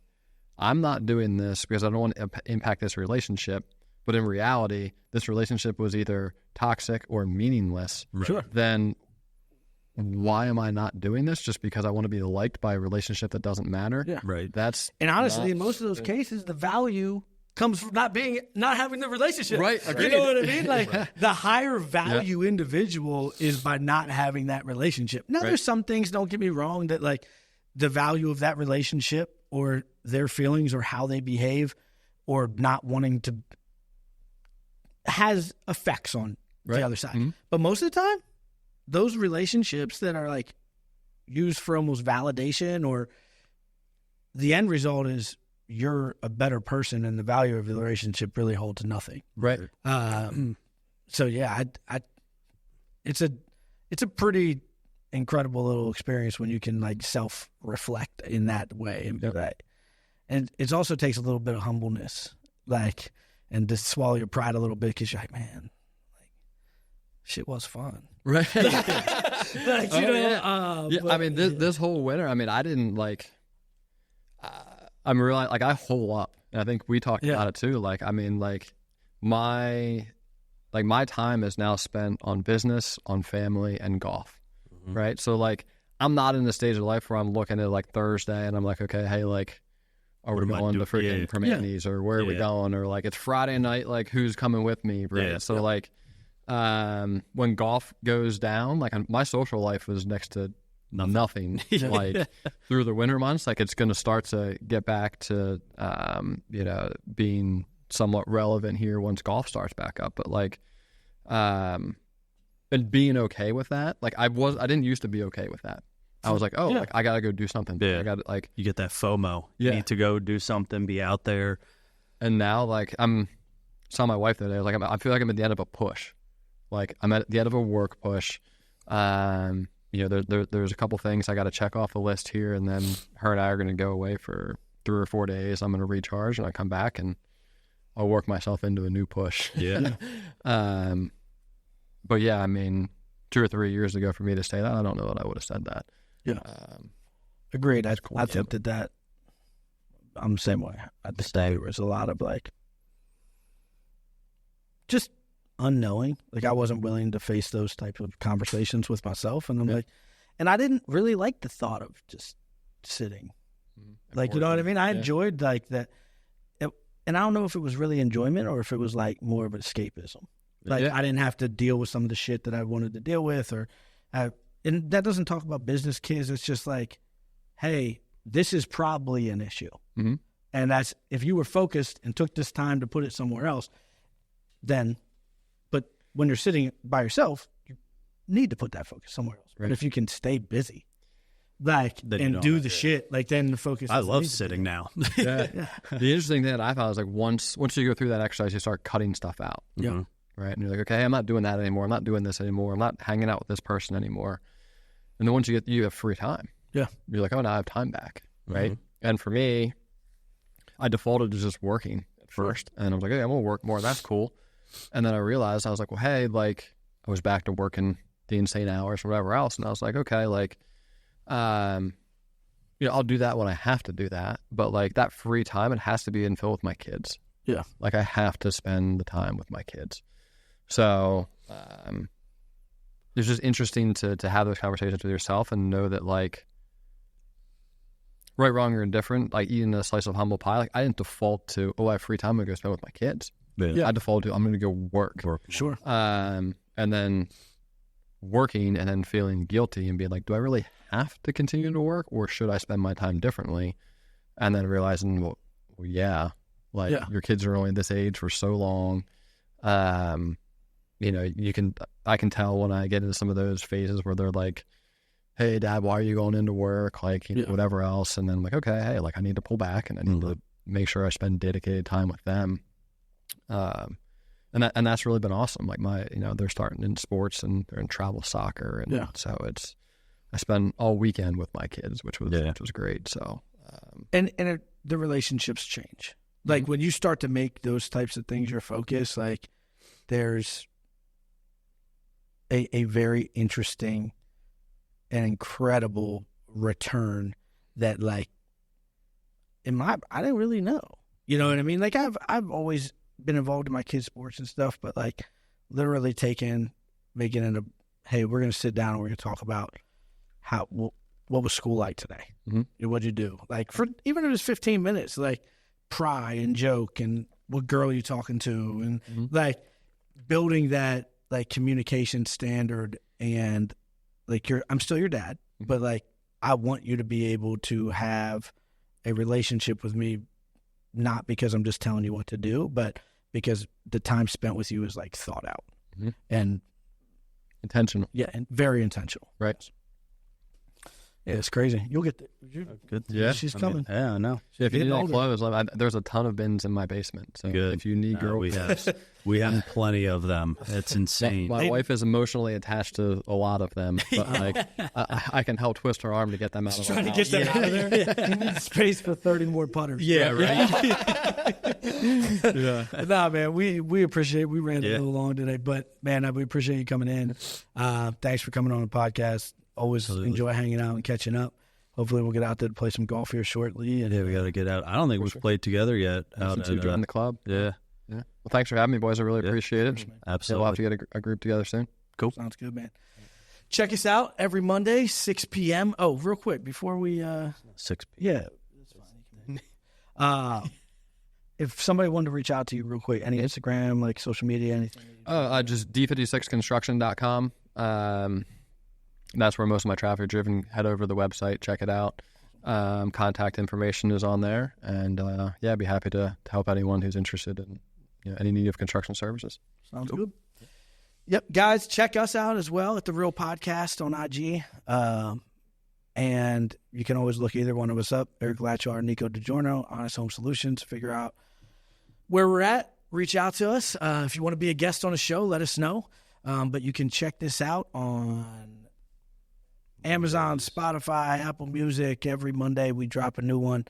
I'm not doing this because I don't want to impact this relationship. But in reality, this relationship was either toxic or meaningless. Sure. Then why am I not doing this? Just because I want to be liked by a relationship that doesn't matter? Yeah. Right. And honestly, in most of those cases, the value comes from not having the relationship. Right. Agreed. You know what I mean? Like the higher value individual is by not having that relationship. Now, there's some things, don't get me wrong, that like the value of that relationship or their feelings or how they behave or not wanting to has effects on the other side. But most of the time, those relationships that are like use for almost validation, or the end result is you're a better person and the value of the relationship really holds nothing. Right. So yeah, it's a pretty incredible little experience when you can like self-reflect in that way. Right. And it also takes a little bit of humbleness, like, and to swallow your pride a little bit, because you're like, man, like, shit was fun. Right. Like, you know, yeah. I mean, this whole winter, I mean, I didn't like, I'm really, like, I hole up. And I think we talked about it too. Like, I mean, like, my time is now spent on business, on family, and golf. Right. So, like, I'm not in the stage of life where I'm looking at like Thursday and I'm like, okay, hey, like, are we going to freaking Permanis or where are we going? Or like, it's Friday night, like, who's coming with me? Right. Yeah. So like, when golf goes down, like, my social life was next to nothing. Like, through the winter months, like, it's going to start to get back to, you know, being somewhat relevant here once golf starts back up. But like, and being okay with that, like, I didn't used to be okay with that. I was like, oh, like, I gotta go do something. Yeah. I gotta, like, you get that FOMO. You need to go do something, be out there. And now, like, saw my wife the other day. I was like, I feel like I'm at the end of a push. Like, I'm at the end of a work push. You know, there's a couple things I got to check off the list here, and then her and I are going to go away for 3 or 4 days. I'm going to recharge, and I come back and I'll work myself into a new push. Yeah. But yeah, I mean, 2 or 3 years ago for me to say that, I don't know that I would have said that. Yeah. Agreed. I think that I'm the same way. I think there was a lot of like just unknowing. Like, I wasn't willing to face those types of conversations with myself. And I'm like, and I didn't really like the thought of just sitting. Like, you know what I mean? I enjoyed like that. And I don't know if it was really enjoyment or if it was like more of escapism. Like, I didn't have to deal with some of the shit that I wanted to deal with, and that doesn't talk about business, kids. It's just like, hey, this is probably an issue. Mm-hmm. And that's, if you were focused and took this time to put it somewhere else, then, but when you're sitting by yourself, you need to put that focus somewhere else. Right. But if you can stay busy, like, and do the shit, like, then the focus. I love sitting now. The interesting thing that I found was, like, once you go through that exercise, you start cutting stuff out. Yeah. Mm-hmm. Right. And you're like, okay, I'm not doing that anymore. I'm not doing this anymore. I'm not hanging out with this person anymore. And then once you have free time. Yeah. You're like, oh, now I have time back. Right. Mm-hmm. And for me, I defaulted to just working at first. And I was like, hey, I'm going to work more. That's cool. And then I realized, I was like, well, hey, like, I was back to working the insane hours or whatever else. And I was like, okay, like, you know, I'll do that when I have to do that. But like, that free time, it has to be filled with my kids. Yeah. Like, I have to spend the time with my kids. So it's just interesting to have those conversations with yourself and know that, like, right, wrong, or indifferent, like eating a slice of humble pie, like, I didn't default to, oh, I have free time, I'm going to go spend with my kids. I default to, I'm going to go work. Sure. And then working and then feeling guilty and being like, do I really have to continue to work, or should I spend my time differently? And then realizing, well your kids are only this age for so long. You know, I can tell when I get into some of those phases where they're like, hey, Dad, why are you going into work? Like, you know, whatever else. And then I'm like, okay, hey, like, I need to pull back and I need to make sure I spend dedicated time with them. And that's really been awesome. Like, they're starting in sports and they're in travel soccer. And so I spend all weekend with my kids, which was great. So, the relationships change. Like, when you start to make those types of things your focus, like, there's a very interesting and incredible return that, like, I didn't really know. You know what I mean? Like, I've always been involved in my kids' sports and stuff, but like, literally making it a, hey, we're going to sit down and we're going to talk about what was school like today? Mm-hmm. What'd you do? Like, for even if it was 15 minutes, like, pry and joke and what girl are you talking to? And like, building that, like, communication standard, and like, I'm still your dad, but like, I want you to be able to have a relationship with me, not because I'm just telling you what to do, but because the time spent with you is like thought out and intentional. Yeah. And very intentional. Right. Yeah, it's crazy. You'll get Good. Yeah. She's coming. Yeah, I know. If you Getting need any older. clothes, there's a ton of bins in my basement. So Good. if you need girl we have plenty of them. It's insane. My wife is emotionally attached to a lot of them, but like I can help twist her arm to get them out of the Trying to house. get them out of there. You need space for 30 more putters. Yeah, right. Nah, man, we appreciate it. We ran a Yeah. little long today, but man, we appreciate you coming in. Thanks for coming on the podcast. Always enjoy hanging out and catching up. Hopefully we'll get out there to play some golf here shortly. And Yeah, we got to get out. I don't think we've played together yet. Since you joined the club. Yeah. Yeah. Well, thanks for having me, boys. I really appreciate it. Yeah, Absolutely. we'll have to get a group together soon. Cool. Sounds good, man. Check us out every Monday, 6 p.m. Oh, real quick, before we 6 yeah. That's fine. If somebody wanted to reach out to you real quick, any Instagram, like social media, anything? Just d56construction.com. That's where most of my traffic is driven. Head over to the website, check it out. Contact information is on there, and I'd be happy to help anyone who's interested in any need of construction services. Sounds good. Yep, guys, check us out as well at The Real Podcast on IG. And you can always look either one of us up, Eric Latchar, Nico DiGiorno, Honest Home Solutions, figure out where we're at. Reach out to us. If you want to be a guest on the show, let us know. But you can check this out on Amazon, Spotify, Apple Music. Every Monday we drop a new one.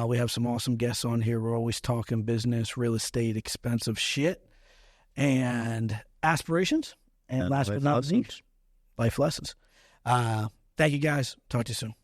We have some awesome guests on here. We're always talking business, real estate, expensive shit, and aspirations. And last but not least, life lessons. Thank you, guys. Talk to you soon.